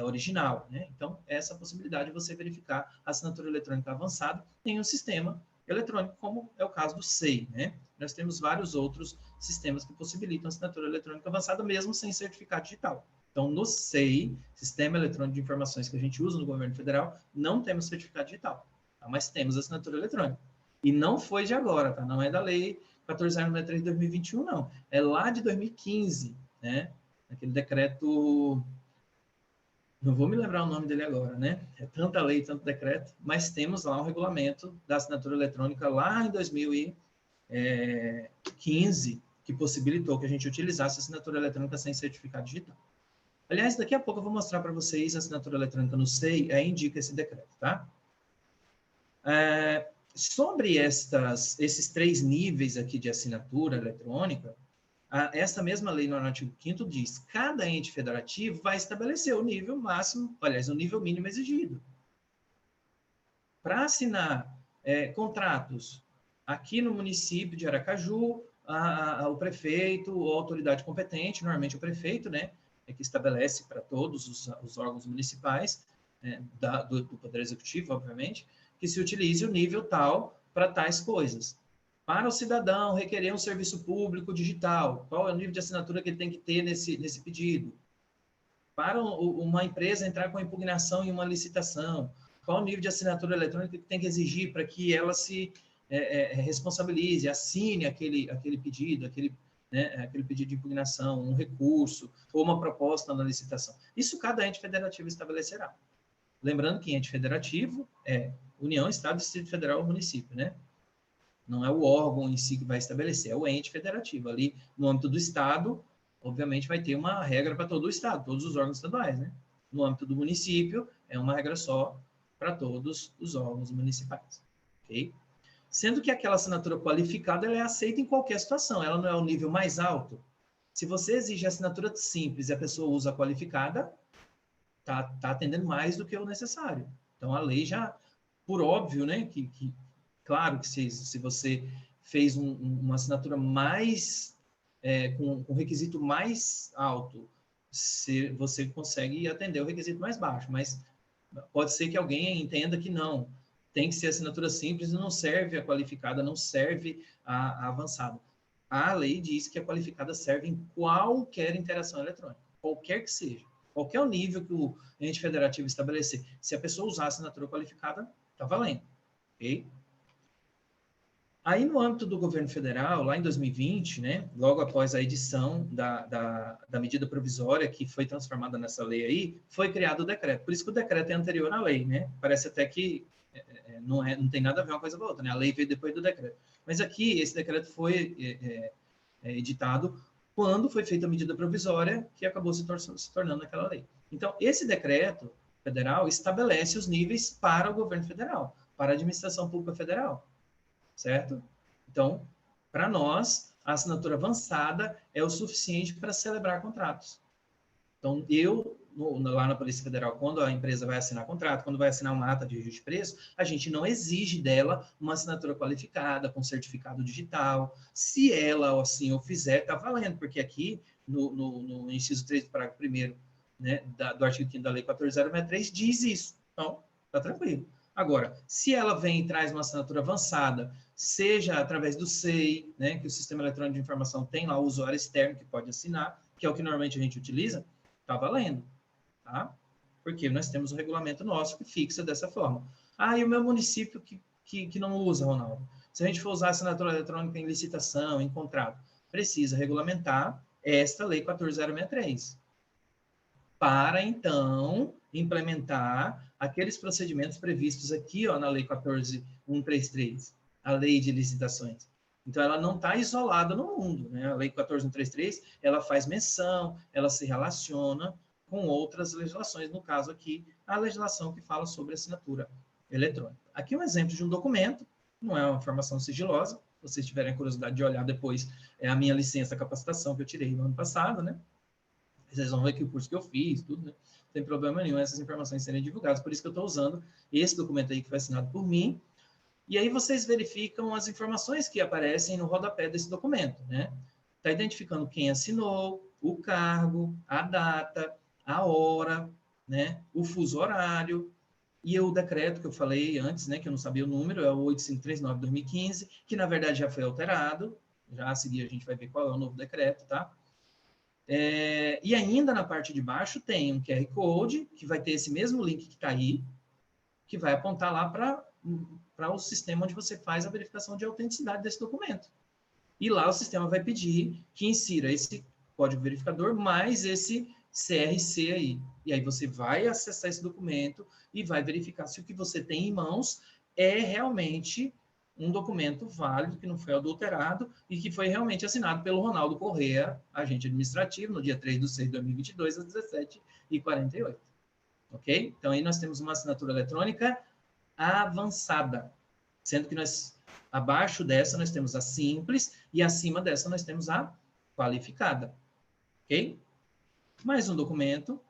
original, né? Então, essa possibilidade de você verificar a assinatura eletrônica avançada em um sistema eletrônico, como é o caso do SEI, né? Nós temos vários outros sistemas que possibilitam a assinatura eletrônica avançada, mesmo sem certificado digital. Então, no SEI, Sistema Eletrônico de Informações que a gente usa no governo federal, não temos certificado digital, tá? Mas temos assinatura eletrônica. E não foi de agora, tá? Não é da lei 14.093 de 2021, não. É lá de 2015, né? Aquele decreto... Não vou me lembrar o nome dele agora, né? É tanta lei, tanto decreto, mas temos lá um regulamento da assinatura eletrônica lá em 2015, que possibilitou que a gente utilizasse a assinatura eletrônica sem certificado digital. Aliás, daqui a pouco eu vou mostrar para vocês a assinatura eletrônica no SEI, aí indica esse decreto, tá? Sobre esses 3 níveis aqui de assinatura eletrônica, essa mesma lei no artigo 5º diz: cada ente federativo vai estabelecer o nível máximo, aliás, o nível mínimo exigido. Para assinar contratos aqui no município de Aracaju, o prefeito ou a autoridade competente, normalmente o prefeito, né, que estabelece para todos os órgãos municipais, do Poder Executivo, obviamente, que se utilize o nível tal para tais coisas. Para o cidadão requerer um serviço público digital, qual é o nível de assinatura que ele tem que ter nesse pedido? Para uma empresa entrar com impugnação em uma licitação, qual o nível de assinatura eletrônica que tem que exigir para que ela se responsabilize, assine aquele pedido, aquele pedido de impugnação, um recurso ou uma proposta na licitação. Isso cada ente federativo estabelecerá. Lembrando que ente federativo é União, Estado, Distrito Federal ou município, né? Não é o órgão em si que vai estabelecer, é o ente federativo. Ali, no âmbito do Estado, obviamente vai ter uma regra para todo o Estado, todos os órgãos estaduais, né? No âmbito do município, é uma regra só para todos os órgãos municipais, ok? Sendo que aquela assinatura qualificada, ela é aceita em qualquer situação, ela não é o nível mais alto. Se você exige assinatura simples e a pessoa usa a qualificada, tá atendendo mais do que o necessário. Então, a lei já, por óbvio, né, claro que se você fez uma assinatura mais, com requisito mais alto, você consegue atender o requisito mais baixo, mas pode ser que alguém entenda que não, tem que ser assinatura simples e não serve a qualificada, não serve a avançada. A lei diz que a qualificada serve em qualquer interação eletrônica, qualquer que seja, qualquer o nível que o ente federativo estabelecer. Se a pessoa usar a assinatura qualificada, está valendo, ok? Aí, no âmbito do governo federal, lá em 2020, né, logo após a edição da medida provisória que foi transformada nessa lei aí, foi criado o decreto. Por isso que o decreto é anterior à lei, né? Parece até que não tem nada a ver uma coisa com a outra, né? A lei veio depois do decreto. Mas aqui, esse decreto foi editado quando foi feita a medida provisória que acabou se tornando aquela lei. Então, esse decreto federal estabelece os níveis para o governo federal, para a administração pública federal, certo? Então, para nós, a assinatura avançada é o suficiente para celebrar contratos. Então, lá na Polícia Federal, quando a empresa vai assinar contrato, quando vai assinar uma ata de registro de preço, a gente não exige dela uma assinatura qualificada, com certificado digital. Se ela, assim, o fizer, está valendo, porque aqui, no inciso 3 do parágrafo 1º, né, do artigo 5º da Lei 14.063, diz isso. Então, está tranquilo. Agora, se ela vem e traz uma assinatura avançada, seja através do SEI, né, que o Sistema Eletrônico de Informação tem lá o usuário externo que pode assinar, que é o que normalmente a gente utiliza, está valendo, tá? Porque nós temos um regulamento nosso que fixa dessa forma. Ah, e o meu município que não usa, Ronaldo? Se a gente for usar assinatura eletrônica em licitação, em contrato, precisa regulamentar esta Lei 14.063, para, então, implementar aqueles procedimentos previstos aqui, ó, na Lei 14.133, a Lei de Licitações. Então, ela não está isolada no mundo, né? A Lei 14.133, ela faz menção, ela se relaciona com outras legislações, no caso aqui, a legislação que fala sobre assinatura eletrônica. Aqui um exemplo de um documento, não é uma informação sigilosa, se vocês tiverem curiosidade de olhar depois, é a minha licença capacitação que eu tirei no ano passado, né? Vocês vão ver que o curso que eu fiz, tudo, né? Não tem problema nenhum essas informações serem divulgadas, por isso que eu estou usando esse documento aí que foi assinado por mim. E aí vocês verificam as informações que aparecem no rodapé desse documento, né? Está identificando quem assinou, o cargo, a data, a hora, né? O fuso horário, e o decreto que eu falei antes, né, que eu não sabia o número, é o 8539/2015, que na verdade já foi alterado, já a seguir a gente vai ver qual é o novo decreto, tá? E ainda na parte de baixo tem um QR Code, que vai ter esse mesmo link que está aí, que vai apontar lá para o sistema onde você faz a verificação de autenticidade desse documento. E lá o sistema vai pedir que insira esse código verificador mais esse CRC aí. E aí você vai acessar esse documento e vai verificar se o que você tem em mãos é realmente um documento válido, que não foi adulterado e que foi realmente assinado pelo Ronaldo Corrêa, agente administrativo, no dia 3/6/2022, às 17h48. Ok? Então, aí nós temos uma assinatura eletrônica avançada, sendo que abaixo dessa nós temos a simples e acima dessa nós temos a qualificada. Ok? Mais um documento.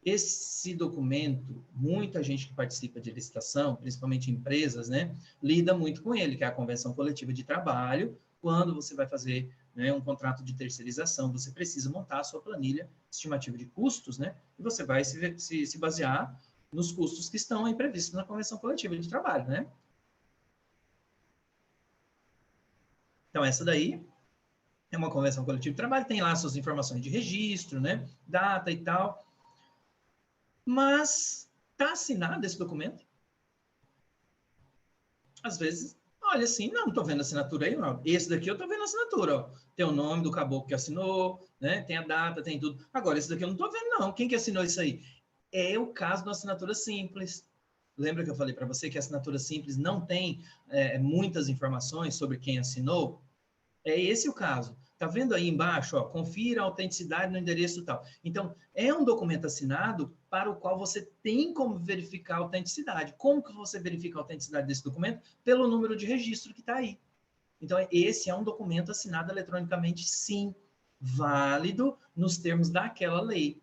Esse documento, muita gente que participa de licitação, principalmente empresas, né, lida muito com ele, que é a Convenção Coletiva de Trabalho. Quando você vai fazer, né, um contrato de terceirização, você precisa montar a sua planilha estimativa de custos, né, e você vai se basear nos custos que estão aí previstos na Convenção Coletiva de Trabalho, né? Então, essa daí é uma Convenção Coletiva de Trabalho, tem lá suas informações de registro, né, data e tal. Mas está assinado esse documento? Às vezes, olha assim, não estou vendo a assinatura aí, não. Esse daqui eu estou vendo a assinatura, ó. Tem o nome do caboclo que assinou, né? Tem a data, tem tudo. Agora, esse daqui eu não estou vendo, não. Quem que assinou isso aí? É o caso da assinatura simples. Lembra que eu falei para você que a assinatura simples não tem muitas informações sobre quem assinou? É esse o caso. Tá vendo aí embaixo, ó, confira a autenticidade no endereço tal. Então, é um documento assinado para o qual você tem como verificar a autenticidade. Como que você verifica a autenticidade desse documento? Pelo número de registro que está aí. Então, esse é um documento assinado eletronicamente, sim, válido nos termos daquela lei.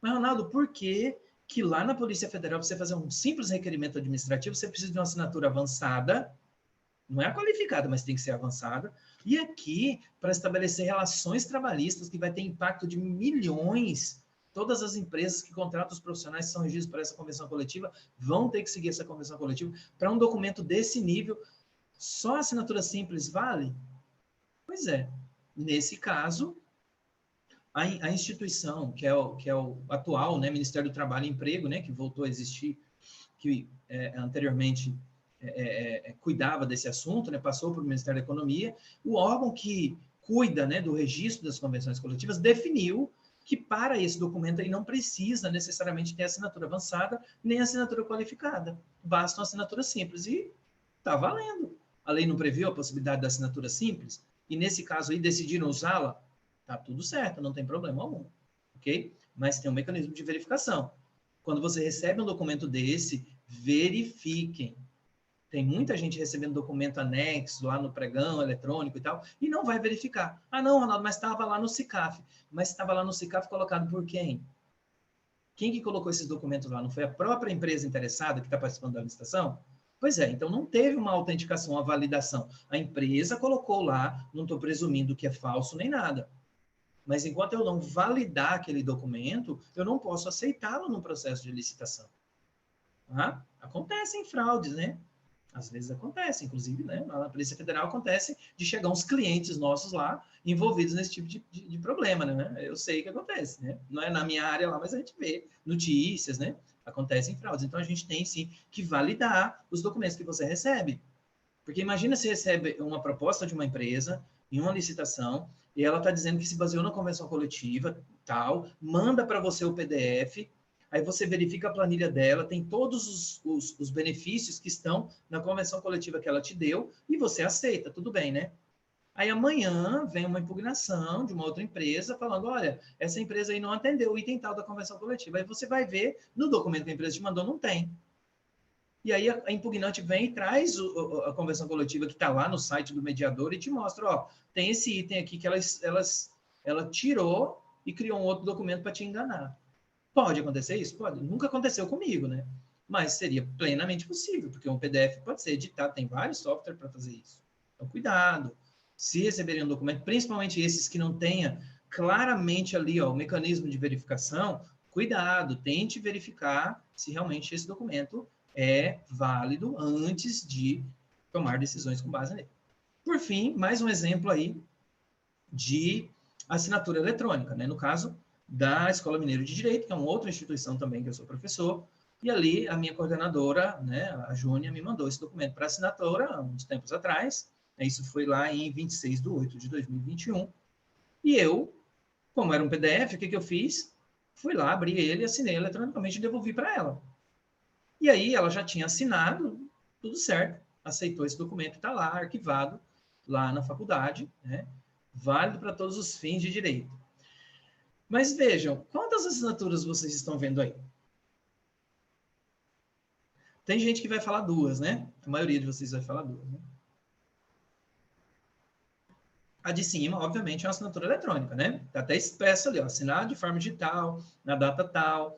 Mas, Ronaldo, por que lá na Polícia Federal, para você fazer um simples requerimento administrativo, você precisa de uma assinatura avançada? Não é a qualificada, mas tem que ser avançada. E aqui, para estabelecer relações trabalhistas que vai ter impacto de milhões, todas as empresas que contratam os profissionais que são regidos por essa convenção coletiva vão ter que seguir essa convenção coletiva. Para um documento desse nível, só a assinatura simples vale? Pois é. Nesse caso, a instituição, que é o atual, né, Ministério do Trabalho e Emprego, né, que voltou a existir, que anteriormente cuidava desse assunto, né, passou para o Ministério da Economia, o órgão que cuida, né, do registro das convenções coletivas definiu que para esse documento aí não precisa necessariamente ter assinatura avançada nem assinatura qualificada, basta uma assinatura simples, e está valendo. a lei não previu a possibilidade da assinatura simples, e nesse caso aí decidiram usá-la, tá tudo certo, não tem problema algum, ok? Mas tem um mecanismo de verificação. Quando você recebe um documento desse, verifiquem. Tem muita gente recebendo documento anexo lá no pregão eletrônico e tal, e não vai verificar. Ah, não, Ronaldo, mas estava lá no SICAF. Mas estava lá no SICAF colocado por quem? Quem que colocou esses documentos lá? Não foi a própria empresa interessada que está participando da licitação? Pois é, então não teve uma autenticação, uma validação. A empresa colocou lá, não estou presumindo que é falso nem nada. Mas enquanto eu não validar aquele documento, eu não posso aceitá-lo no processo de licitação. Tá? Acontecem fraudes, né? Às vezes acontece, inclusive, né? Na Polícia Federal acontece de chegar uns clientes nossos lá envolvidos nesse tipo de problema, né? Eu sei que acontece, né? Não é na minha área lá, mas a gente vê notícias, né? Acontecem fraudes. Então, a gente tem, sim, que validar os documentos que você recebe. Porque imagina se recebe uma proposta de uma empresa em uma licitação e ela está dizendo que se baseou na convenção coletiva, tal, manda para você o PDF, aí você verifica a planilha dela, tem todos os benefícios que estão na convenção coletiva que ela te deu, e você aceita, tudo bem, né? Aí amanhã vem uma impugnação de uma outra empresa falando, olha, essa empresa aí não atendeu o item tal da convenção coletiva. Aí você vai ver, no documento que a empresa te mandou, não tem. E aí a impugnante vem e traz a convenção coletiva que está lá no site do mediador e te mostra, ó, tem esse item aqui que ela tirou e criou um outro documento para te enganar. Pode acontecer isso? Pode. Nunca aconteceu comigo, né? Mas seria plenamente possível, porque um PDF pode ser editado, tem vários softwares para fazer isso. Então, cuidado. Se receberem um documento, principalmente esses que não tenha claramente ali, ó, o mecanismo de verificação, cuidado, tente verificar se realmente esse documento é válido antes de tomar decisões com base nele. Por fim, mais um exemplo aí de assinatura eletrônica, né? No caso da Escola Mineira de Direito, que é uma outra instituição também que eu sou professor, e ali a minha coordenadora, né, a Júnia, me mandou esse documento para assinatura há uns tempos atrás, isso foi lá em 26/8/2021, e eu, como era um PDF, o que eu fiz? Fui lá, abri ele, assinei eletronicamente e devolvi para ela. E aí ela já tinha assinado, tudo certo, aceitou esse documento, está lá, arquivado, lá na faculdade, né? Válido para todos os fins de direito. Mas vejam, quantas assinaturas vocês estão vendo aí? Tem gente que vai falar duas, né? A maioria de vocês vai falar duas, né? A de cima, obviamente, é uma assinatura eletrônica, né? Está até expresso ali, ó, assinar de forma digital, na data tal.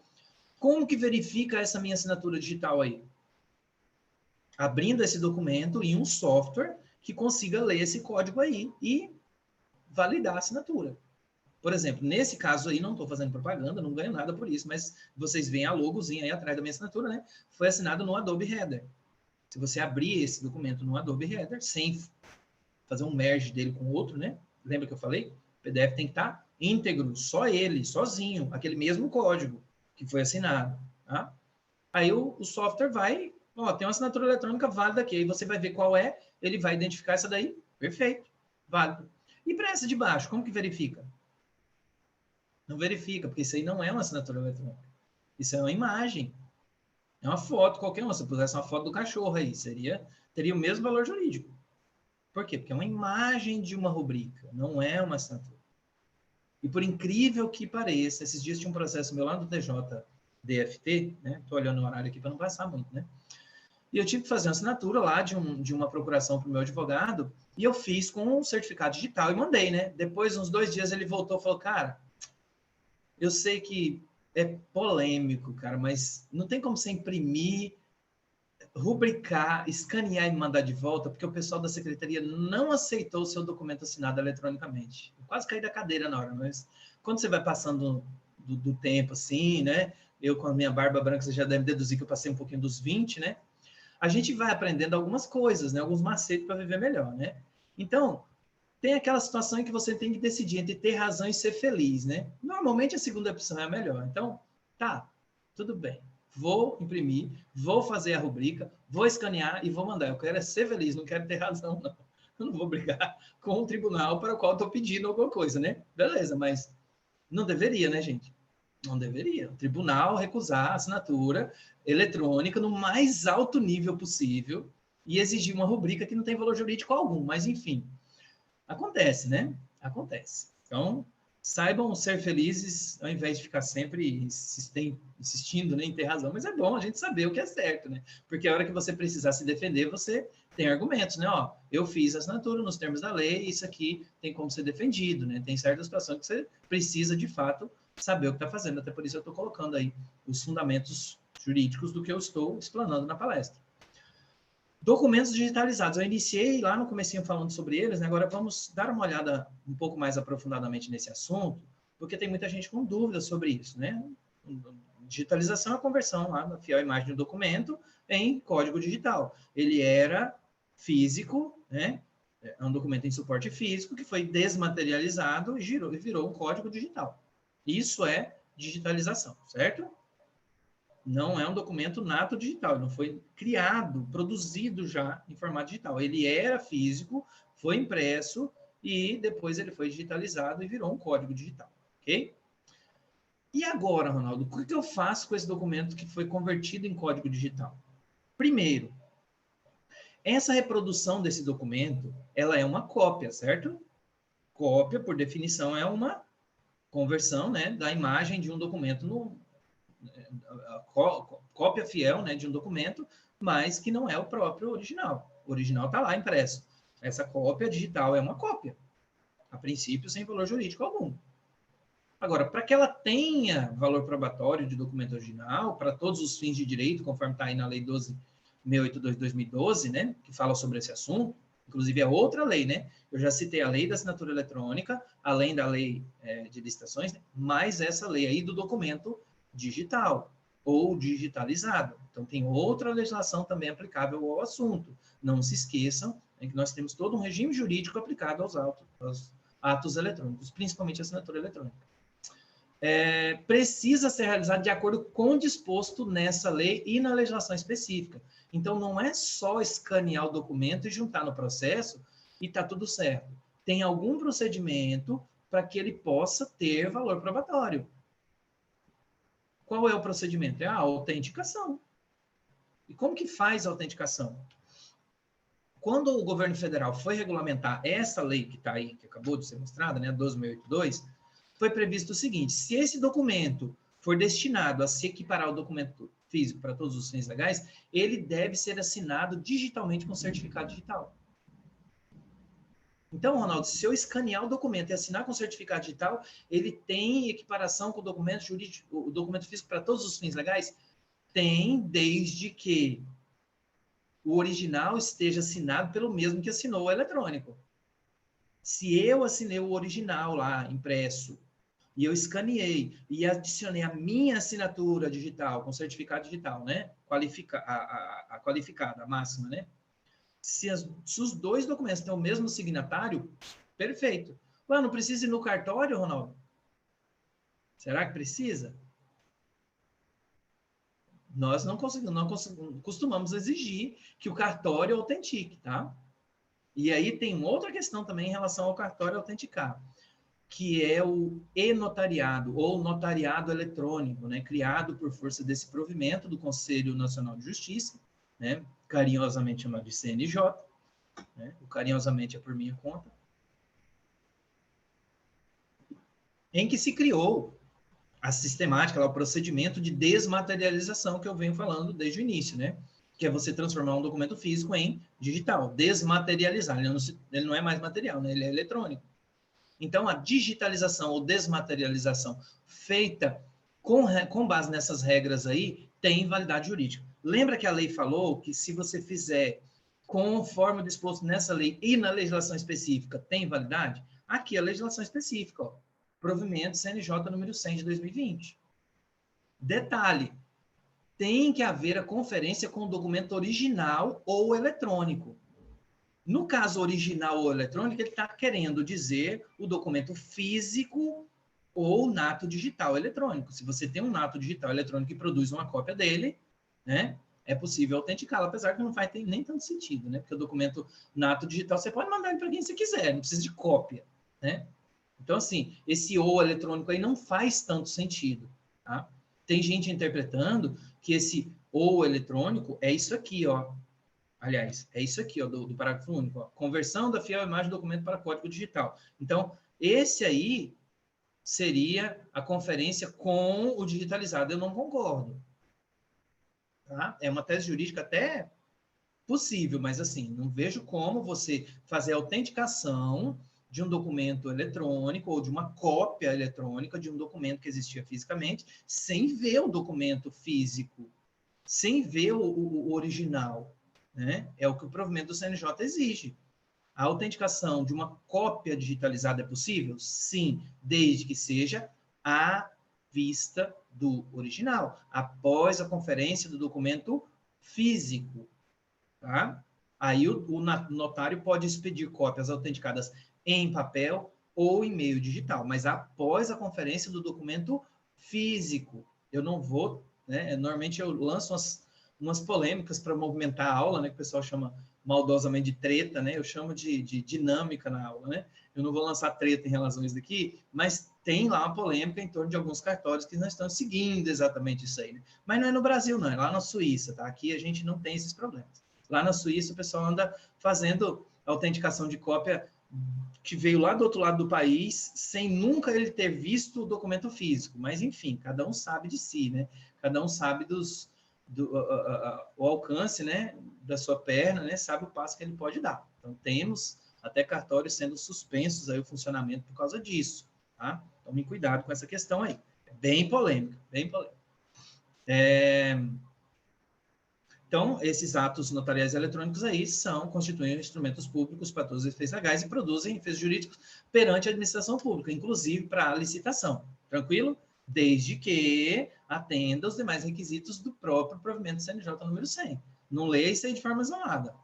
Como que verifica essa minha assinatura digital aí? Abrindo esse documento em um software que consiga ler esse código aí e validar a assinatura. Por exemplo, nesse caso aí, não estou fazendo propaganda, não ganho nada por isso, mas vocês veem a logozinha aí atrás da minha assinatura, né? Foi assinado no Adobe Reader. Se você abrir esse documento no Adobe Reader, sem fazer um merge dele com outro, né? Lembra que eu falei? O PDF tem que estar íntegro, só ele, sozinho, aquele mesmo código que foi assinado, tá? Aí o software vai, ó, tem uma assinatura eletrônica válida aqui, aí você vai ver qual é, ele vai identificar essa daí, perfeito, válido. E para essa de baixo, como que verifica? Não verifica, porque isso aí não é uma assinatura eletrônica. Isso é uma imagem, é uma foto, qualquer uma, se eu pusesse uma foto do cachorro aí, teria o mesmo valor jurídico. Por quê? Porque é uma imagem de uma rubrica, não é uma assinatura. E por incrível que pareça, esses dias tinha um processo meu lá no TJDFT, né? Estou olhando o horário aqui para não passar muito, né? E eu tive que fazer uma assinatura lá de uma procuração para o meu advogado, e eu fiz com um certificado digital e mandei, né? Depois, uns 2 dias, ele voltou e falou, cara, eu sei que é polêmico, cara, mas não tem como você imprimir, rubricar, escanear e mandar de volta, porque o pessoal da secretaria não aceitou o seu documento assinado eletronicamente. Eu quase caí da cadeira na hora, mas quando você vai passando do tempo assim, né? Eu com a minha barba branca, você já deve deduzir que eu passei um pouquinho dos 20, né? A gente vai aprendendo algumas coisas, né? Alguns macetes para viver melhor, né? Então, tem aquela situação em que você tem que decidir entre ter razão e ser feliz, né? Normalmente a segunda opção é a melhor. Então, tá, tudo bem. Vou imprimir, vou fazer a rubrica, vou escanear e vou mandar. Eu quero é ser feliz, não quero ter razão, não. Eu não vou brigar com o tribunal para o qual estou pedindo alguma coisa, né? Beleza, mas não deveria, né, gente? Não deveria. O tribunal recusar a assinatura eletrônica no mais alto nível possível e exigir uma rubrica que não tem valor jurídico algum, mas enfim, acontece, né? Acontece. Então, saibam ser felizes, ao invés de ficar sempre insistindo, né, em ter razão. Mas é bom a gente saber o que é certo, né? Porque a hora que você precisar se defender, você tem argumentos, né? Ó, eu fiz a assinatura nos termos da lei, isso aqui tem como ser defendido, né? Tem certas situações que você precisa, de fato, saber o que está fazendo. Até por isso eu estou colocando aí os fundamentos jurídicos do que eu estou explanando na palestra. Documentos digitalizados. Eu iniciei lá no comecinho falando sobre eles, né? Agora vamos dar uma olhada um pouco mais aprofundadamente nesse assunto, porque tem muita gente com dúvidas sobre isso, né? Digitalização é a conversão lá da fiel imagem do documento em código digital. Ele era físico, né? É um documento em suporte físico que foi desmaterializado e virou um código digital. Isso é digitalização, certo? Não é um documento nato digital, ele não foi criado, produzido já em formato digital. Ele era físico, foi impresso e depois ele foi digitalizado e virou um código digital, ok? E agora, Ronaldo, o que eu faço com esse documento que foi convertido em código digital? Primeiro, essa reprodução desse documento, ela é uma cópia, certo? Cópia, por definição, é uma conversão, né, da imagem de um documento cópia fiel, né, de um documento, mas que não é o próprio original. O original está lá impresso. Essa cópia digital é uma cópia, a princípio sem valor jurídico algum. Agora, para que ela tenha valor probatório de documento original, para todos os fins de direito, conforme está aí na Lei 12.682 de 2012, né, que fala sobre esse assunto, inclusive é outra lei, né? Eu já citei a lei da assinatura eletrônica, além da lei de licitações, né? Mais essa lei aí do documento digital ou digitalizado. Então, tem outra legislação também aplicável ao assunto. Não se esqueçam, né, que nós temos todo um regime jurídico aplicado aos atos eletrônicos, principalmente a assinatura eletrônica. Precisa ser realizado de acordo com o disposto nessa lei e na legislação específica. Então, não é só escanear o documento e juntar no processo e está tudo certo. Tem algum procedimento para que ele possa ter valor probatório. Qual é o procedimento? É a autenticação. E como que faz a autenticação? Quando o governo federal foi regulamentar essa lei que está aí, que acabou de ser mostrada, né, 12.682, foi previsto o seguinte: se esse documento for destinado a se equiparar ao documento físico para todos os fins legais, ele deve ser assinado digitalmente com certificado digital. Então, Ronaldo, se eu escanear o documento e assinar com certificado digital, ele tem equiparação com o documento jurídico, o documento físico para todos os fins legais? Tem, desde que o original esteja assinado pelo mesmo que assinou o eletrônico. Se eu assinei o original lá, impresso, e eu escaneei e adicionei a minha assinatura digital, com certificado digital, né? A qualificada, a máxima, né? Se os dois documentos têm o mesmo signatário, perfeito. Ué, não precisa ir no cartório, Ronaldo? Será que precisa? Nós não costumamos exigir que o cartório autentique, tá? E aí tem outra questão também em relação ao cartório autenticar, que é o e-notariado, ou notariado eletrônico, né, criado por força desse provimento do Conselho Nacional de Justiça, né, carinhosamente chamado de CNJ, né, carinhosamente é por minha conta, em que se criou a sistemática, o procedimento de desmaterialização que eu venho falando desde o início, né, que é você transformar um documento físico em digital, desmaterializar, ele não é mais material, né, ele é eletrônico. Então, a digitalização ou desmaterialização feita com base nessas regras aí tem validade jurídica. Lembra que a lei falou que se você fizer conforme o disposto nessa lei e na legislação específica, tem validade? Aqui é a legislação específica, ó, provimento CNJ número 100 de 2020. Detalhe, tem que haver a conferência com o documento original ou eletrônico. No caso original ou eletrônico, ele está querendo dizer o documento físico ou nato digital eletrônico. Se você tem um nato digital eletrônico e produz uma cópia dele, né, é possível autenticá-lo, apesar que não faz nem tanto sentido, né? Porque o documento nato digital, você pode mandar ele para quem você quiser, não precisa de cópia, né? Então, assim, esse ou eletrônico aí não faz tanto sentido, tá? Tem gente interpretando que esse ou eletrônico é isso aqui, ó. Aliás, é isso aqui, ó, do parágrafo único. Ó. Conversão da fiel imagem do documento para código digital. Então, esse aí seria a conferência com o digitalizado. Eu não concordo. Tá? É uma tese jurídica até possível, mas assim, não vejo como você fazer a autenticação de um documento eletrônico ou de uma cópia eletrônica de um documento que existia fisicamente, sem ver o documento físico, sem ver o original. Né? É o que o provimento do CNJ exige. A autenticação de uma cópia digitalizada é possível? Sim, desde que seja à vista do original, após a conferência do documento físico. Tá? Aí o notário pode expedir cópias autenticadas em papel ou em meio digital, mas após a conferência do documento físico. Eu não vou, né? Normalmente eu lanço umas polêmicas para movimentar a aula, né? Que o pessoal chama maldosamente de treta, né? Eu chamo de dinâmica na aula, né? Eu não vou lançar treta em relação a isso daqui, mas tem lá uma polêmica em torno de alguns cartórios que não estão seguindo exatamente isso aí, né? Mas não é no Brasil, não, é lá na Suíça, tá? Aqui a gente não tem esses problemas. Lá na Suíça o pessoal anda fazendo autenticação de cópia que veio lá do outro lado do país, sem nunca ele ter visto o documento físico. Mas, enfim, cada um sabe de si, né? Cada um sabe o alcance, né, da sua perna, né, sabe o passo que ele pode dar. Então, temos até cartórios sendo suspensos aí o funcionamento por causa disso, tá? Tomem cuidado com essa questão aí. É bem polêmica, bem polêmica. Então, esses atos notariais eletrônicos aí constituem instrumentos públicos para todos os efeitos legais e produzem efeitos jurídicos perante a administração pública, inclusive para a licitação. Tranquilo? Desde que atenda aos demais requisitos do próprio provimento do CNJ número 100. Não leia isso aí de forma isolada.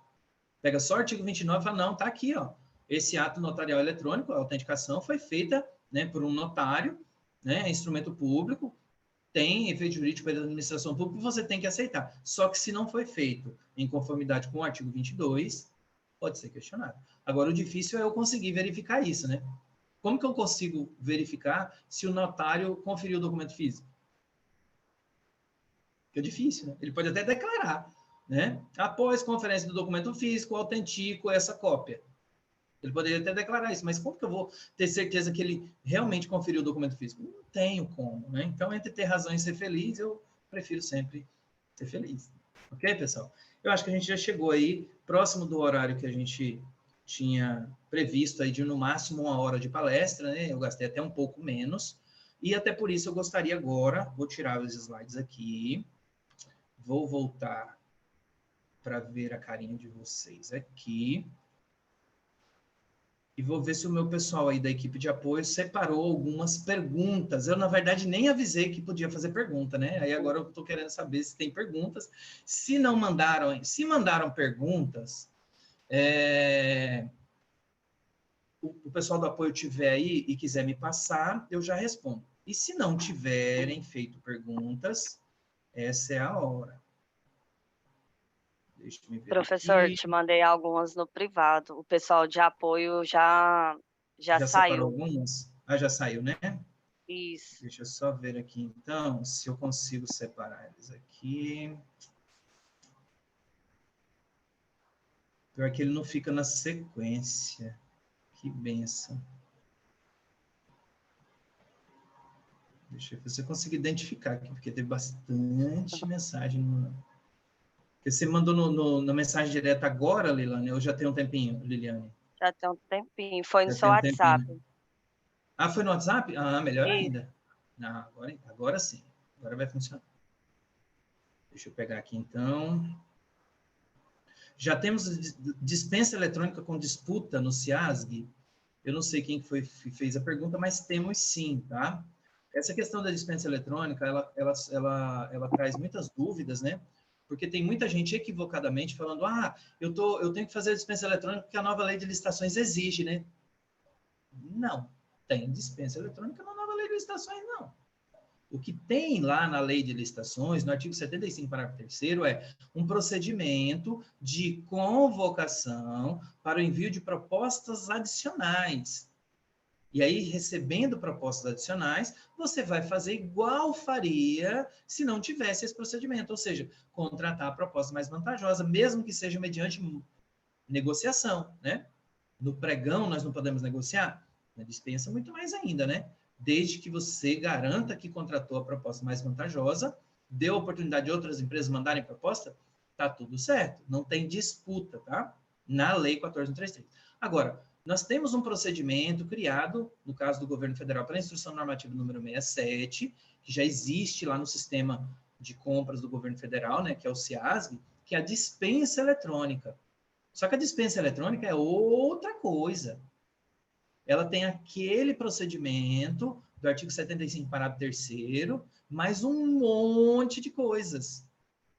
Pega só o artigo 29 e fala, não, tá aqui, ó. Esse ato notarial eletrônico, a autenticação, foi feita, né, por um notário, né, instrumento público, tem efeito jurídico pela administração pública, você tem que aceitar. Só que se não foi feito em conformidade com o artigo 22, pode ser questionado. Agora, o difícil é eu conseguir verificar isso, né? Como que eu consigo verificar se o notário conferiu o documento físico? Que é difícil, né? Ele pode até declarar, né? Após conferência do documento físico, autentico essa cópia. Ele poderia até declarar isso, mas como que eu vou ter certeza que ele realmente conferiu o documento físico? Não tenho como, né? Então, entre ter razão e ser feliz, eu prefiro sempre ser feliz. Ok, pessoal? Eu acho que a gente já chegou aí, próximo do horário que a gente tinha previsto aí de no máximo 1 hora de palestra, né? Eu gastei até um pouco menos, e até por isso eu gostaria agora, vou tirar os slides aqui, vou voltar para ver a carinha de vocês aqui, e vou ver se o meu pessoal aí da equipe de apoio separou algumas perguntas. Eu, na verdade, nem avisei que podia fazer pergunta, né? Aí agora eu estou querendo saber se tem perguntas. Se não mandaram, se mandaram perguntas, o pessoal do apoio tiver aí e quiser me passar, eu já respondo. E se não tiverem feito perguntas, essa é a hora. Deixa eu me ver. Professor, aqui. te mandei algumas no privado. O pessoal de apoio já Já separou saiu. algumas? Ah, já saiu, né? Isso. Deixa eu só ver aqui, então, se eu consigo separar eles aqui. Pior que ele não fica na sequência. Que benção. Deixa eu ver se eu consigo identificar aqui, porque teve bastante mensagem. Porque você mandou na mensagem direta agora, Liliane, ou já tem um tempinho, Liliane? Já tem um tempinho. Foi no Já seu tem um WhatsApp. tempinho. Ah, foi no WhatsApp? Ah, melhor Isso. ainda. Ah, agora sim. Agora vai funcionar. Deixa eu pegar aqui, então. Já temos dispensa eletrônica com disputa no CIASG? Eu não sei quem fez a pergunta, mas temos sim, tá? Essa questão da dispensa eletrônica, ela traz muitas dúvidas, né? Porque tem muita gente equivocadamente falando, eu tenho que fazer a dispensa eletrônica porque a nova lei de licitações exige, né? Não, tem dispensa eletrônica na nova lei de licitações, não. O que tem lá na lei de licitações, no artigo 75, parágrafo 3º, é um procedimento de convocação para o envio de propostas adicionais. E aí, recebendo propostas adicionais, você vai fazer igual faria se não tivesse esse procedimento, ou seja, contratar a proposta mais vantajosa, mesmo que seja mediante negociação, né? No pregão, nós não podemos negociar, na dispensa muito mais ainda, né? Desde que você garanta que contratou a proposta mais vantajosa, deu a oportunidade de outras empresas mandarem proposta, tá tudo certo, não tem disputa, tá? Na Lei 14.133. Agora, nós temos um procedimento criado, no caso do governo federal, pela Instrução Normativa número 67, que já existe lá no sistema de compras do governo federal, né, que é o CIASG, que é a dispensa eletrônica. Só que a dispensa eletrônica é outra coisa. Ela tem aquele procedimento do artigo 75, parágrafo 3º, mais um monte de coisas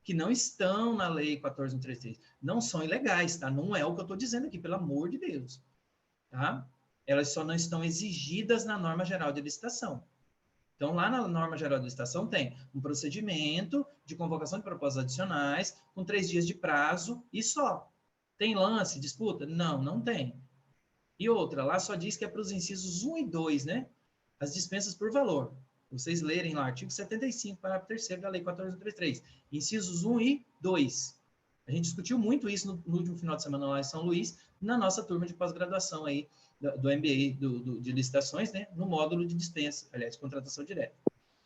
que não estão na Lei 14.133. Não são ilegais, tá? Não é o que eu estou dizendo aqui, pelo amor de Deus. Tá? Elas só não estão exigidas na norma geral de licitação. Então, lá na norma geral de licitação tem um procedimento de convocação de propostas adicionais com 3 dias de prazo e só. Tem lance, disputa? Não, não tem. E outra, lá só diz que é para os incisos 1 e 2, né? As dispensas por valor. Vocês lerem lá, artigo 75, parágrafo 3º da Lei 14.133. Incisos 1 e 2. A gente discutiu muito isso no último final de semana lá em São Luís, na nossa turma de pós-graduação aí, do MBA de licitações, né? No módulo de dispensa, aliás, contratação direta.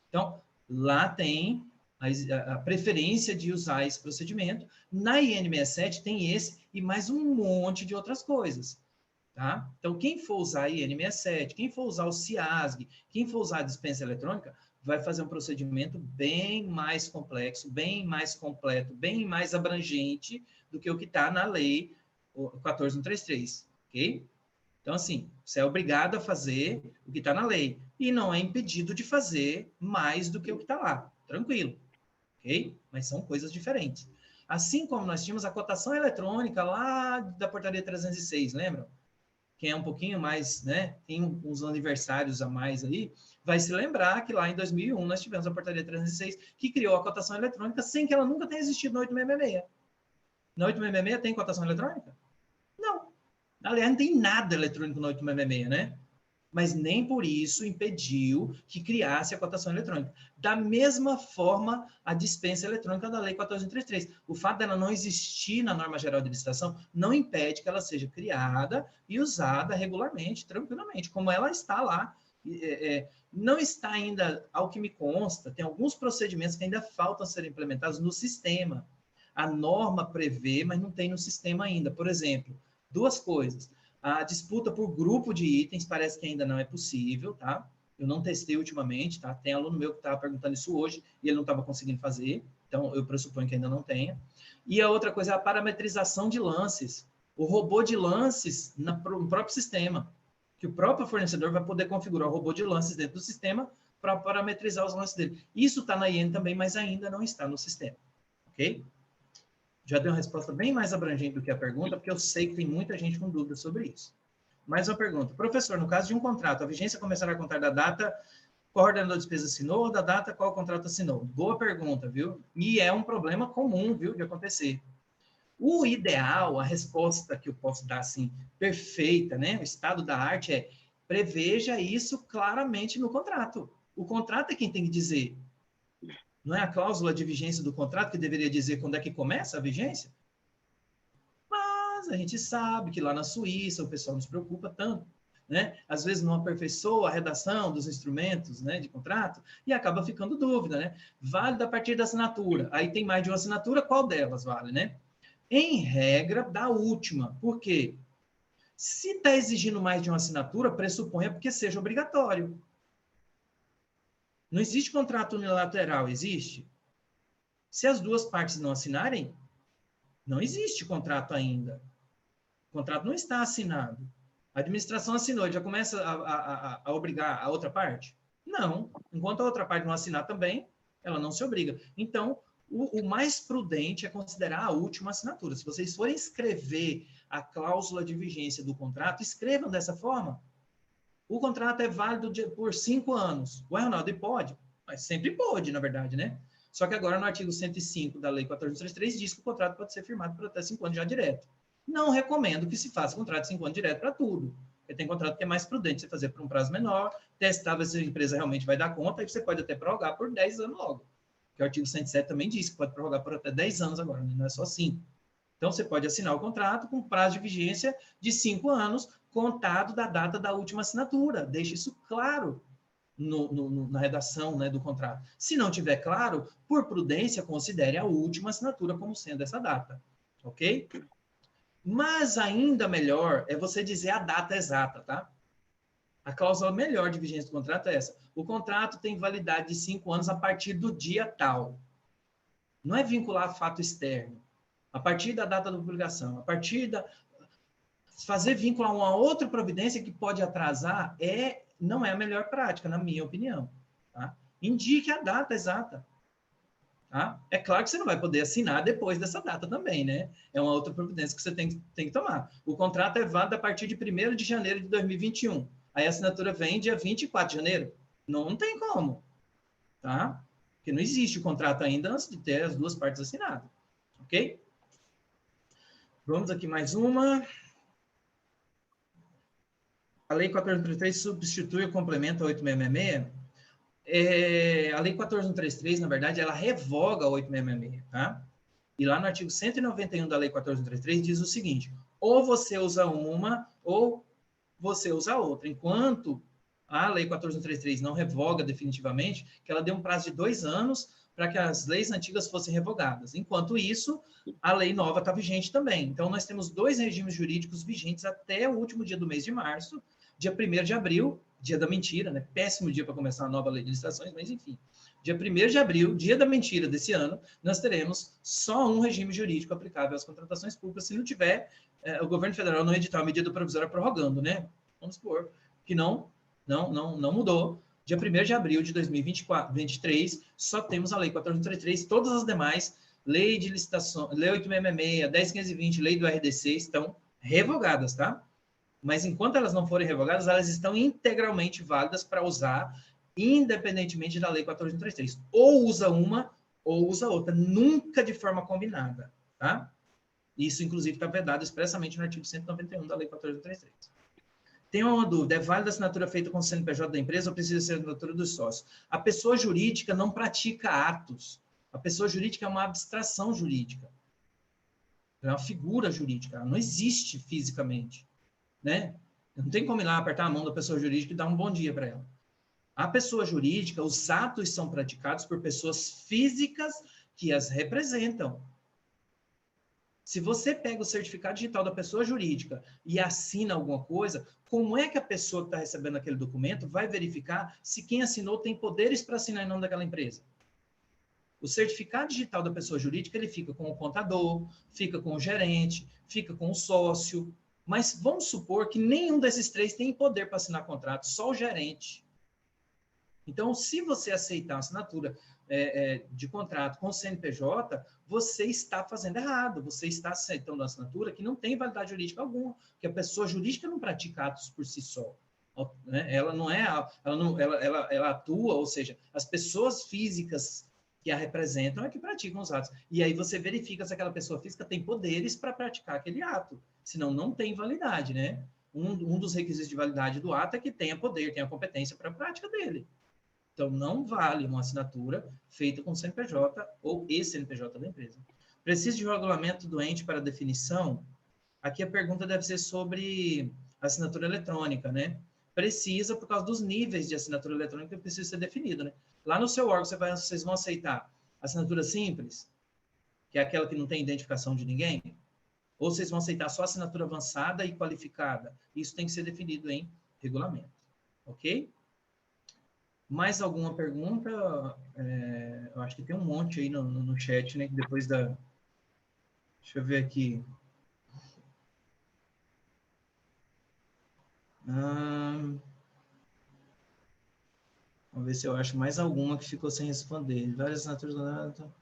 Então, lá tem a preferência de usar esse procedimento. Na IN 67 tem esse e mais um monte de outras coisas. Tá? Então, quem for usar a IN 67, quem for usar o CIASG, quem for usar a dispensa eletrônica, vai fazer um procedimento bem mais complexo, bem mais completo, bem mais abrangente do que o que está na Lei 14.133, ok? Então, assim, você é obrigado a fazer o que está na lei e não é impedido de fazer mais do que o que está lá, tranquilo, ok? Mas são coisas diferentes. Assim como nós tínhamos a cotação eletrônica lá da portaria 306, lembram? Quem é um pouquinho mais, né, tem uns aniversários a mais aí, vai se lembrar que lá em 2001 nós tivemos a portaria 306 que criou a cotação eletrônica sem que ela nunca tenha existido na 8666. Na 8666 tem cotação eletrônica? Não. Aliás, não tem nada eletrônico na 8666, né? Mas nem por isso impediu que criasse a cotação eletrônica. Da mesma forma, a dispensa eletrônica da Lei 14.133. O fato dela não existir na norma geral de licitação não impede que ela seja criada e usada regularmente, tranquilamente, como ela está lá. Não está ainda, ao que me consta, tem alguns procedimentos que ainda faltam serem implementados no sistema. A norma prevê, mas não tem no sistema ainda. Por exemplo, 2 coisas. A disputa por grupo de itens parece que ainda não é possível, tá? Eu não testei ultimamente, tá? Tem aluno meu que estava perguntando isso hoje e ele não estava conseguindo fazer, então eu pressuponho que ainda não tenha. E a outra coisa é a parametrização de lances. O robô de lances no próprio sistema, que o próprio fornecedor vai poder configurar o robô de lances dentro do sistema para parametrizar os lances dele. Isso está na IN também, mas ainda não está no sistema, ok? Já dei uma resposta bem mais abrangente do que a pergunta, porque eu sei que tem muita gente com dúvidas sobre isso. Mais uma pergunta. Professor, no caso de um contrato, a vigência começará a contar da data qual o ordenador de despesa assinou ou da data qual o contrato assinou? Boa pergunta, viu? E é um problema comum, viu, de acontecer. O ideal, a resposta que eu posso dar, assim, perfeita, né? O estado da arte é preveja isso claramente no contrato. O contrato é quem tem que dizer. Não é a cláusula de vigência do contrato que deveria dizer quando é que começa a vigência? Mas a gente sabe que lá na Suíça o pessoal não se preocupa tanto, né? Às vezes não aperfeiçoa a redação dos instrumentos, né, de contrato e acaba ficando dúvida, né? Válido a partir da assinatura. Aí tem mais de uma assinatura, qual delas vale, né? Em regra, da última. Por quê? Se está exigindo mais de uma assinatura, pressuponha porque seja obrigatório. Não existe contrato unilateral, existe? Se as 2 partes não assinarem, não existe contrato ainda. O contrato não está assinado. A administração assinou, já começa a obrigar a outra parte? Não. Enquanto a outra parte não assinar também, ela não se obriga. Então, o mais prudente é considerar a última assinatura. Se vocês forem escrever a cláusula de vigência do contrato, escrevam dessa forma. O contrato é válido por 5 anos. Ué, Ronaldo, e pode? Mas sempre pode, na verdade, né? Só que agora no artigo 105 da Lei 14.133 diz que o contrato pode ser firmado por até 5 anos já direto. Não recomendo que se faça contrato de 5 anos direto para tudo. Porque tem contrato que é mais prudente você fazer por um prazo menor, testar ver se a empresa realmente vai dar conta, e você pode até prorrogar por 10 anos logo. Que o artigo 107 também diz que pode prorrogar por até 10 anos agora, não é só 5. Então, você pode assinar o contrato com prazo de vigência de 5 anos, contado da data da última assinatura. Deixe isso claro na redação, né, do contrato. Se não tiver claro, por prudência, considere a última assinatura como sendo essa data. Ok? Mas ainda melhor é você dizer a data exata, tá? A cláusula melhor de vigência do contrato é essa. O contrato tem validade de 5 anos a partir do dia tal. Não é vincular a fato externo. A partir da data da publicação, a partir da... Fazer vínculo a uma outra providência que pode atrasar não é a melhor prática, na minha opinião. Tá? Indique a data exata. Tá? É claro que você não vai poder assinar depois dessa data também, né? É uma outra providência que você tem que tomar. O contrato é válido a partir de 1º de janeiro de 2021. Aí a assinatura vem dia 24 de janeiro. Não tem como. Tá? Porque não existe o contrato ainda antes de ter as duas partes assinadas. Ok? Vamos aqui mais uma. A Lei 14.133 substitui ou complementa a 8.666. A Lei 14.133, na verdade, ela revoga a 8.666, tá? E lá no artigo 191 da Lei 14.133 diz o seguinte: ou você usa uma, ou você usa outra. Enquanto a Lei 14.133 não revoga definitivamente, que ela deu um prazo de 2 anos para que as leis antigas fossem revogadas. Enquanto isso, a lei nova está vigente também. Então, nós temos 2 regimes jurídicos vigentes até o último dia do mês de março, dia 1º de abril, dia da mentira, né? Péssimo dia para começar a nova lei de licitações, mas enfim. Dia 1º de abril, dia da mentira desse ano, nós teremos só um regime jurídico aplicável às contratações públicas, se não tiver o governo federal não editar uma medida provisória prorrogando, né? Vamos supor que não mudou. Dia 1º de abril de 2023, só temos a Lei 14.133, todas as demais, Lei de Licitação, Lei 8.666, 10.520, Lei do RDC, estão revogadas, tá? Mas enquanto elas não forem revogadas, elas estão integralmente válidas para usar, independentemente da Lei 14.133. Ou usa uma, ou usa outra, nunca de forma combinada, tá? Isso, inclusive, está vedado expressamente no artigo 191 da Lei 14.133. Tem uma dúvida, é válida a assinatura feita com o CNPJ da empresa ou precisa ser a assinatura dos sócios? A pessoa jurídica não pratica atos. A pessoa jurídica é uma abstração jurídica. É uma figura jurídica, ela não existe fisicamente. Né? Não tem como ir lá apertar a mão da pessoa jurídica e dar um bom dia para ela. A pessoa jurídica, os atos são praticados por pessoas físicas que as representam. Se você pega o certificado digital da pessoa jurídica e assina alguma coisa, como é que a pessoa que está recebendo aquele documento vai verificar se quem assinou tem poderes para assinar em nome daquela empresa? O certificado digital da pessoa jurídica, ele fica com o contador, fica com o gerente, fica com o sócio, mas vamos supor que nenhum desses 3 tem poder para assinar contrato, só o gerente. Então, se você aceitar a assinatura de contrato com o CNPJ, você está fazendo errado, você está aceitando uma assinatura que não tem validade jurídica alguma, porque a pessoa jurídica não pratica atos por si só. Né? Ela não é, ela atua, ou seja, as pessoas físicas que a representam é que praticam os atos. E aí você verifica se aquela pessoa física tem poderes para praticar aquele ato, senão não tem validade, né? Um dos requisitos de validade do ato é que tenha poder, tenha competência para a prática dele. Então, não vale uma assinatura feita com CNPJ ou ex-CNPJ da empresa. Precisa de regulamento do ente para definição? Aqui a pergunta deve ser sobre assinatura eletrônica, né? Precisa, por causa dos níveis de assinatura eletrônica que precisa ser definido, né? Lá no seu órgão, vocês vão aceitar assinatura simples, que é aquela que não tem identificação de ninguém? Ou vocês vão aceitar só assinatura avançada e qualificada? Isso tem que ser definido em regulamento. Ok? Mais alguma pergunta? Eu acho que tem um monte aí no chat, né? Depois da... Deixa eu ver aqui. Vamos ver se eu acho mais alguma que ficou sem responder. Várias assinaturas do nada.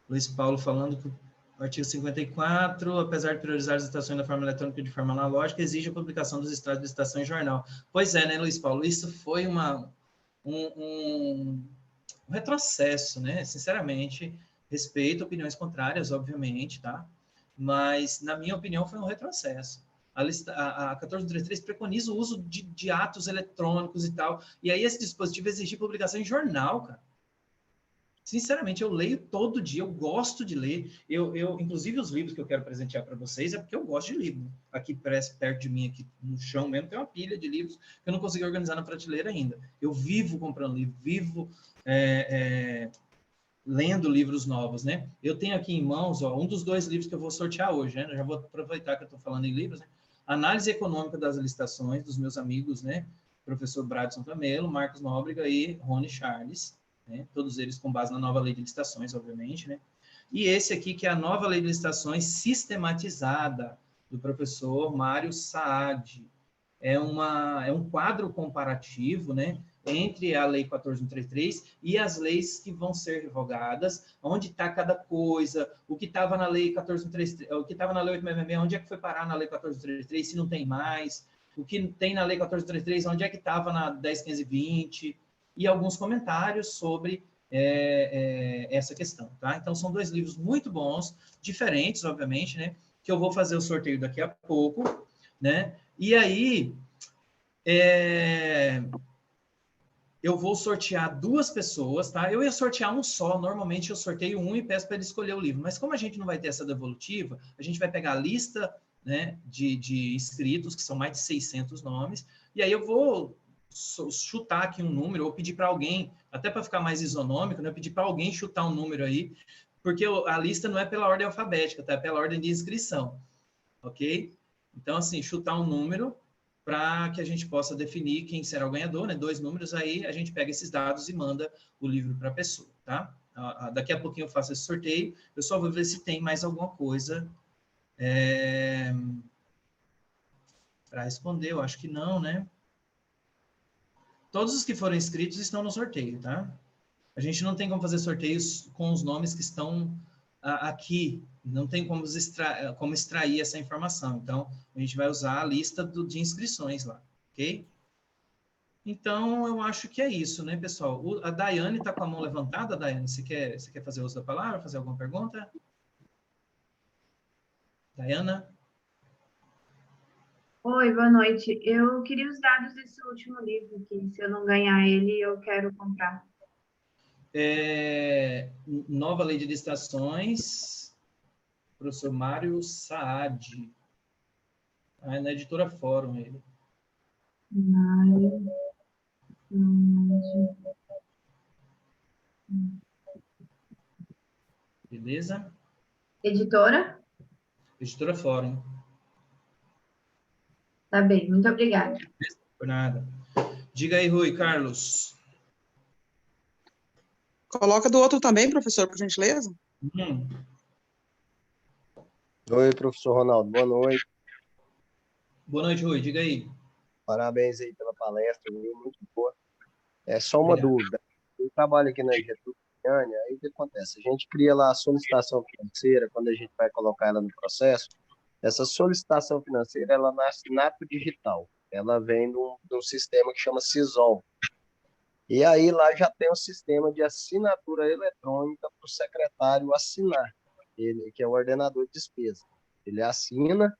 Luiz Paulo falando que o artigo 54, apesar de priorizar as licitações da forma eletrônica de forma analógica, exige a publicação dos extratos de licitação em jornal. Pois é, né, Luiz Paulo? Isso foi um retrocesso, né? Sinceramente, respeito opiniões contrárias, obviamente, tá? mas, na minha opinião, foi um retrocesso. A 1433 preconiza o uso de atos eletrônicos e tal, e aí esse dispositivo exigia publicação em jornal, cara. Sinceramente, eu leio todo dia, eu gosto de ler. Inclusive, os livros que eu quero presentear para vocês é porque eu gosto de livro. Aqui, perto de mim, aqui no chão mesmo, tem uma pilha de livros que eu não consegui organizar na prateleira ainda. Eu vivo comprando livro, vivo lendo livros novos, né? Eu tenho aqui em mãos, ó, um dos 2 livros que eu vou sortear hoje, né? Eu já vou aproveitar que eu estou falando em livros, né? Análise Econômica das Licitações, dos meus amigos, né? Professor Bradson Camelo, Marcos Nóbrega e Rony Charles. Né? Todos eles com base na nova lei de licitações, obviamente, né? E esse aqui, que é a nova lei de licitações sistematizada, do professor Mário Saad. É um quadro comparativo, né, entre a lei 14.133 e as leis que vão ser revogadas, onde está cada coisa, o que estava na lei 14.133, o que estava na lei 8.666, onde é que foi parar na lei 14.133, se não tem mais, o que tem na lei 14.133, onde é que estava na 10.520, e alguns comentários sobre essa questão, tá? Então, são 2 livros muito bons, diferentes, obviamente, né? Que eu vou fazer o sorteio daqui a pouco, né? E aí, eu vou sortear 2 pessoas, tá? Eu ia sortear um só, normalmente eu sorteio um e peço para ele escolher o livro, mas como a gente não vai ter essa devolutiva, a gente vai pegar a lista, né, de inscritos, que são mais de 600 nomes, e aí eu vou chutar aqui um número, ou pedir para alguém, até para ficar mais isonômico, né, pedir para alguém chutar um número aí, porque a lista não é pela ordem alfabética, tá? É pela ordem de inscrição, ok? Então, assim, chutar um número para que a gente possa definir quem será o ganhador, né? 2 números, aí a gente pega esses dados e manda o livro para a pessoa, tá? Daqui a pouquinho eu faço esse sorteio, eu só vou ver se tem mais alguma coisa para responder, eu acho que não, né? Todos os que foram inscritos estão no sorteio, tá? A gente não tem como fazer sorteios com os nomes que estão aqui, não tem como extrair essa informação. Então, a gente vai usar a lista de inscrições lá, ok? Então, eu acho que é isso, né, pessoal? A Daiane está com a mão levantada. Daiane, você quer fazer uso da palavra, fazer alguma pergunta? Daiana? Oi, boa noite. Eu queria os dados desse último livro, que se eu não ganhar ele, eu quero comprar. Nova Lei de Licitações, professor Mário Saad. Na editora Fórum, ele. Beleza? Editora? Editora Fórum. Tá bem, muito obrigada. Por nada. Diga aí, Rui Carlos. Coloca do outro também, professor, por gentileza. Oi, professor Ronaldo, boa noite. Boa noite, Rui, diga aí. Parabéns aí pela palestra, viu? Muito boa. É só uma dúvida. Eu trabalho aqui na Getúlio, aí o que acontece? A gente cria lá a solicitação financeira, quando a gente vai colocar ela no processo, essa solicitação financeira, ela nasce nato digital. Ela vem de um sistema que chama CISOL. E aí lá já tem um sistema de assinatura eletrônica para o secretário assinar, ele, que é o ordenador de despesa. Ele assina,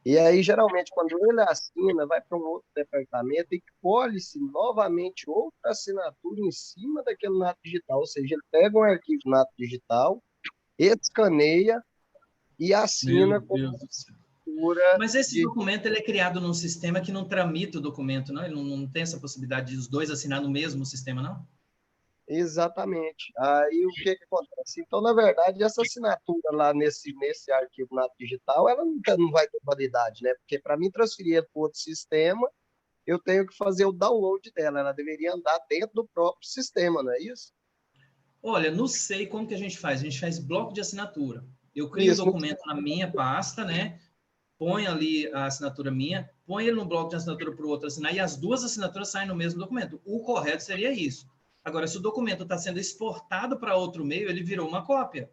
e aí geralmente quando ele assina, vai para um outro departamento e colhe-se novamente outra assinatura em cima daquele nato digital, ou seja, ele pega um arquivo nato digital, escaneia e assina com assinatura. Mas esse documento ele é criado num sistema que não tramita o documento, não? Ele não tem essa possibilidade de os 2 assinar no mesmo sistema, não? Exatamente. Aí o que acontece? Então, na verdade, essa assinatura lá nesse arquivo nato digital, ela não vai ter validade, né? Porque para mim transferir para outro sistema, eu tenho que fazer o download dela. Ela deveria andar dentro do próprio sistema, não é isso? Olha, não sei como que a gente faz. A gente faz bloco de assinatura. Eu crio o documento na minha pasta, né? Põe ali a assinatura minha, põe ele no bloco de assinatura para o outro assinar, e as 2 assinaturas saem no mesmo documento. O correto seria isso. Agora, se o documento está sendo exportado para outro meio, ele virou uma cópia.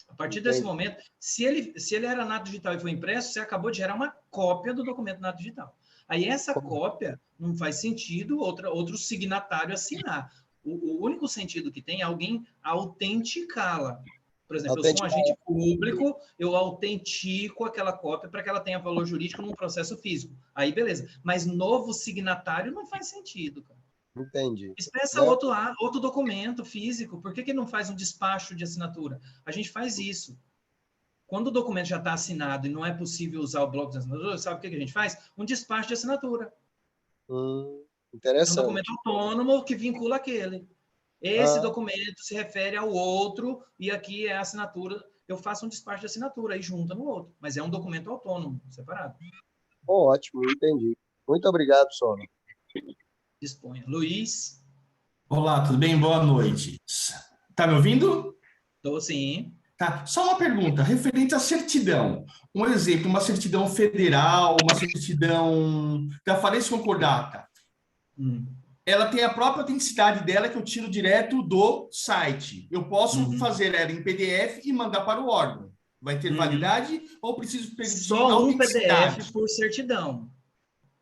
A partir desse momento, se ele era nato digital e foi impresso, você acabou de gerar uma cópia do documento nato digital. Aí essa cópia não faz sentido outro signatário assinar. O único sentido que tem é alguém autenticá-la. Por exemplo, eu sou um agente público, eu autentico aquela cópia para que ela tenha valor jurídico num processo físico. Aí, beleza. Mas novo signatário não faz sentido, cara. Entendi. Expressa outro documento físico. Por que não faz um despacho de assinatura? A gente faz isso. Quando o documento já está assinado e não é possível usar o bloco de assinatura, sabe o que a gente faz? Um despacho de assinatura. Interessante. É um documento autônomo que vincula aquele. Esse documento se refere ao outro e aqui é a assinatura. Eu faço um despacho de assinatura e junta no outro. Mas é um documento autônomo, separado. Ótimo, entendi. Muito obrigado, Sono. Disponha. Luiz? Olá, tudo bem? Boa noite. Tá me ouvindo? Estou sim. Tá. Só uma pergunta, referente à certidão. Um exemplo, uma certidão federal, uma certidão da falência concordata. Ela tem a própria autenticidade dela que eu tiro direto do site. Eu posso fazer ela em PDF e mandar para o órgão. Vai ter validade ou preciso pedir só um PDF por certidão?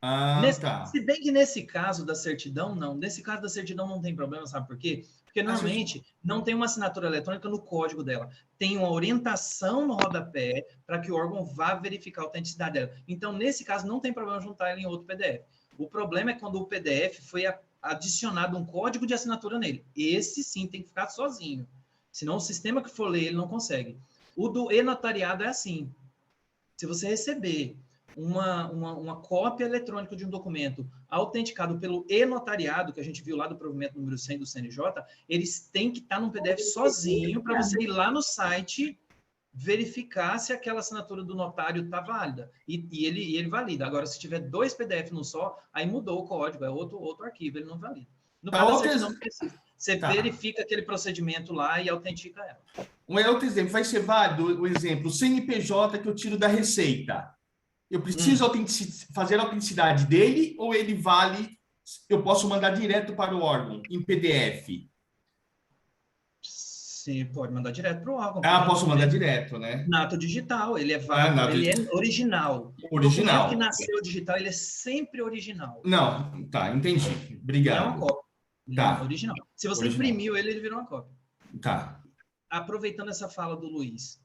Tá. Se bem que nesse caso da certidão, não. Nesse caso da certidão não tem problema, sabe por quê? Porque normalmente não tem uma assinatura eletrônica no código dela. Tem uma orientação no rodapé para que o órgão vá verificar a autenticidade dela. Então, nesse caso, não tem problema juntar ela em outro PDF. O problema é quando o PDF foi adicionado um código de assinatura nele. Esse sim tem que ficar sozinho. Senão o sistema que for ler, ele não consegue. O do e-notariado é assim. Se você receber uma cópia eletrônica de um documento autenticado pelo e-notariado, que a gente viu lá do provimento número 100 do CNJ, eles têm que estar num PDF sozinho para você ir lá no site verificar se aquela assinatura do notário está válida. E ele valida. Agora, se tiver 2 PDF no só, aí mudou o código, é outro arquivo, ele não valida. No caso da certidão, não precisa. Você verifica aquele procedimento lá e autentica ela. Um outro exemplo, vai ser válido o exemplo, o CNPJ que eu tiro da Receita. Eu preciso fazer a autenticidade dele ou ele vale, eu posso mandar direto para o órgão, em PDF? Você pode mandar direto para o órgão. Posso mandar direto, né? Nato digital, ele é válido, ele é original. Original. O que nasceu digital, ele é sempre original. Não, tá, entendi. Obrigado. Não é uma cópia. Tá. É original. Se você imprimiu ele virou uma cópia. Tá. Aproveitando essa fala do Luiz,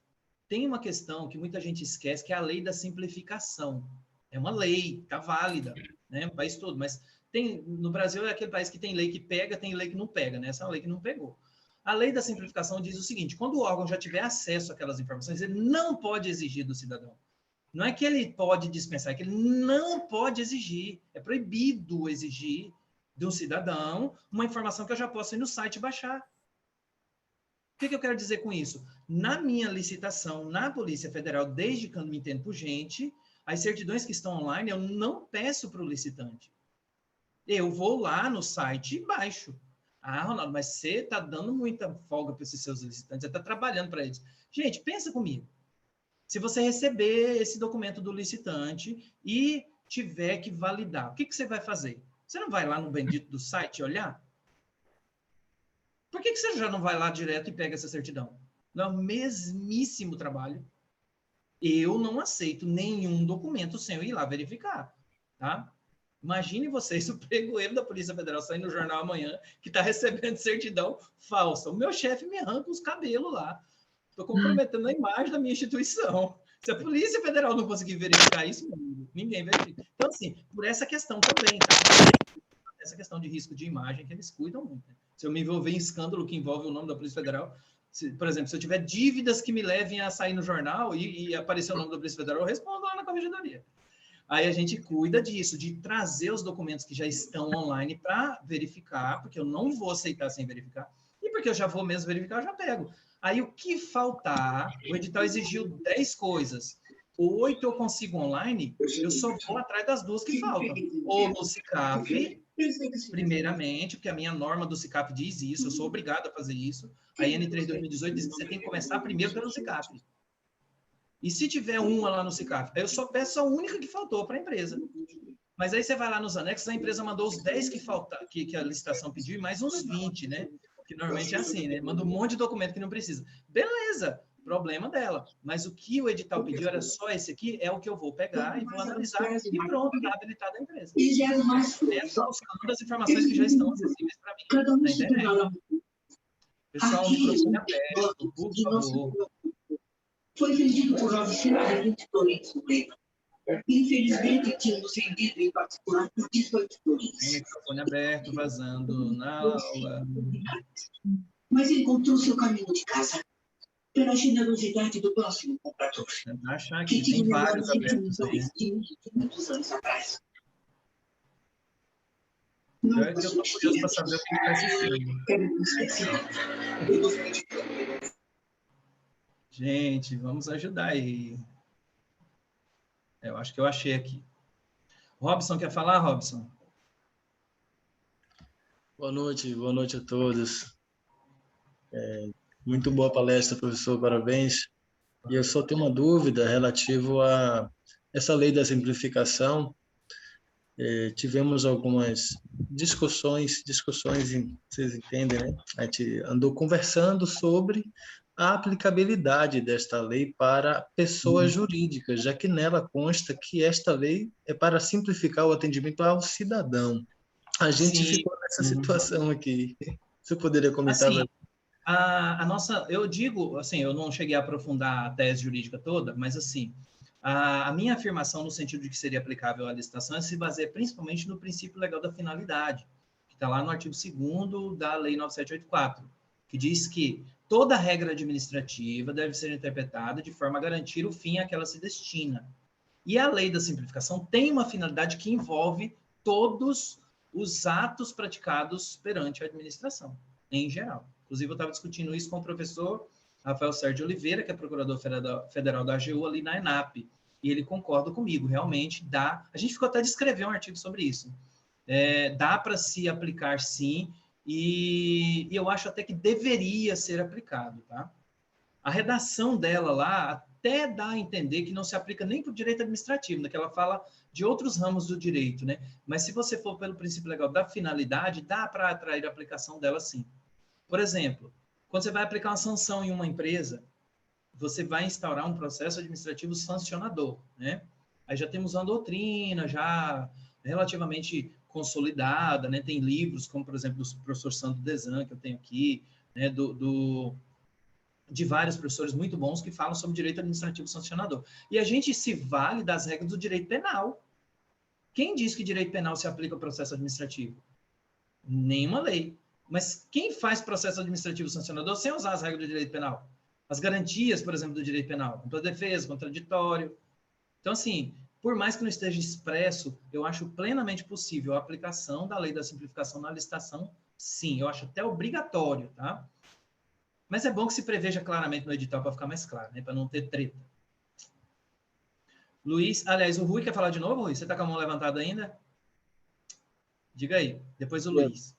tem uma questão que muita gente esquece, que é a lei da simplificação. É uma lei, tá válida, né? O país todo, mas no Brasil é aquele país que tem lei que pega, tem lei que não pega, né? Essa é uma lei que não pegou. A lei da simplificação diz o seguinte: quando o órgão já tiver acesso àquelas informações, ele não pode exigir do cidadão. Não é que ele pode dispensar, é que ele não pode exigir. É proibido exigir de um cidadão uma informação que eu já posso ir no site baixar. O que eu quero dizer com isso? Na minha licitação, na Polícia Federal, desde quando me entendo por gente, as certidões que estão online, eu não peço para o licitante. Eu vou lá no site e baixo. Ronaldo, mas você está dando muita folga para esses seus licitantes, você está trabalhando para eles. Gente, pensa comigo. Se você receber esse documento do licitante e tiver que validar, o que você vai fazer? Você não vai lá no bendito do site olhar? Por que você já não vai lá direto e pega essa certidão? Não é o mesmíssimo trabalho. Eu não aceito nenhum documento sem eu ir lá verificar, tá? Imagine vocês o pregoeiro da Polícia Federal sair no jornal amanhã que está recebendo certidão falsa. O meu chefe me arranca os cabelos lá. Estou comprometendo a imagem da minha instituição. Se a Polícia Federal não conseguir verificar isso, ninguém verifica. Então, assim, por essa questão também, tá? Essa questão de risco de imagem que eles cuidam muito. Né? Se eu me envolver em escândalo que envolve o nome da Polícia Federal, por exemplo, se eu tiver dívidas que me levem a sair no jornal e aparecer o nome da Polícia Federal, eu respondo lá na Corregedoria. Aí a gente cuida disso, de trazer os documentos que já estão online para verificar, porque eu não vou aceitar sem verificar, e porque eu já vou mesmo verificar, eu já pego. Aí o que faltar, o edital exigiu 10 coisas. 8 eu consigo online, eu só vou atrás das 2 que faltam. Ou no SICAF, primeiramente, porque a minha norma do SICAF diz isso, eu sou obrigado a fazer isso. A N3 2018 diz que você tem que começar primeiro pelo SICAF. E se tiver uma lá no SICAF, eu só peço a única que faltou para a empresa. Mas aí você vai lá nos anexos, a empresa mandou os 10 que a licitação pediu e mais uns 20, né? Que normalmente é assim, né? Manda um monte de documento que não precisa. Beleza, problema dela. Mas o que o edital pediu era só esse aqui, é o que eu vou pegar e vou analisar e pronto, está habilitada a empresa. Estou buscando as informações que já estão acessíveis para mim na internet. Pessoal, microfone aberto, por favor. Foi vendido por 920 florins no leito. Infelizmente, tínhamos vendido em particular por 18 florins. Microfone aberto, vazando na aula. Mas encontrou seu caminho de casa pela generosidade do próximo comprador. Tentar achar que tem vários abertos aí. De muitos anos atrás. Eu estou curioso para saber o que está assistindo. Gente, vamos ajudar aí. Eu acho que eu achei aqui. Robson, quer falar, Robson? Boa noite a todos. Muito boa palestra, professor, parabéns. E eu só tenho uma dúvida relativo a essa lei da simplificação. Tivemos algumas discussões, vocês entendem, né? A gente andou conversando sobre a aplicabilidade desta lei para pessoas jurídicas, já que nela consta que esta lei é para simplificar o atendimento ao cidadão. A gente ficou nessa situação aqui. Você poderia comentar? Assim, a nossa, eu digo, assim, eu não cheguei a aprofundar a tese jurídica toda, mas assim, a minha afirmação no sentido de que seria aplicável à licitação se baseia principalmente no princípio legal da finalidade, que está lá no artigo 2º da Lei 9784, que diz que toda regra administrativa deve ser interpretada de forma a garantir o fim a que ela se destina. E a lei da simplificação tem uma finalidade que envolve todos os atos praticados perante a administração, em geral. Inclusive, eu estava discutindo isso com o professor Rafael Sérgio Oliveira, que é procurador federal da AGU ali na ENAP, e ele concorda comigo, realmente dá. A gente ficou até de escrever um artigo sobre isso. Dá para se aplicar, sim, e eu acho até que deveria ser aplicado, tá? A redação dela lá até dá a entender que não se aplica nem para o direito administrativo, né? Que ela fala de outros ramos do direito, né? Mas se você for pelo princípio legal da finalidade, dá para atrair a aplicação dela, sim. Por exemplo, quando você vai aplicar uma sanção em uma empresa, você vai instaurar um processo administrativo sancionador, né? Aí já temos uma doutrina já relativamente consolidada, né? Tem livros como, por exemplo, do professor Sandro Desan, que eu tenho aqui, né? De vários professores muito bons que falam sobre direito administrativo sancionador. E a gente se vale das regras do direito penal. Quem diz que direito penal se aplica ao processo administrativo? Nenhuma lei. Mas quem faz processo administrativo sancionador sem usar as regras do direito penal? As garantias, por exemplo, do direito penal, contra a defesa, contraditório. Então, assim, por mais que não esteja expresso, eu acho plenamente possível a aplicação da lei da simplificação na licitação, sim. Eu acho até obrigatório, tá? Mas é bom que se preveja claramente no edital para ficar mais claro, né? Para não ter treta. Luiz, aliás, o Rui quer falar de novo, Rui? Você está com a mão levantada ainda? Diga aí, depois o Luiz.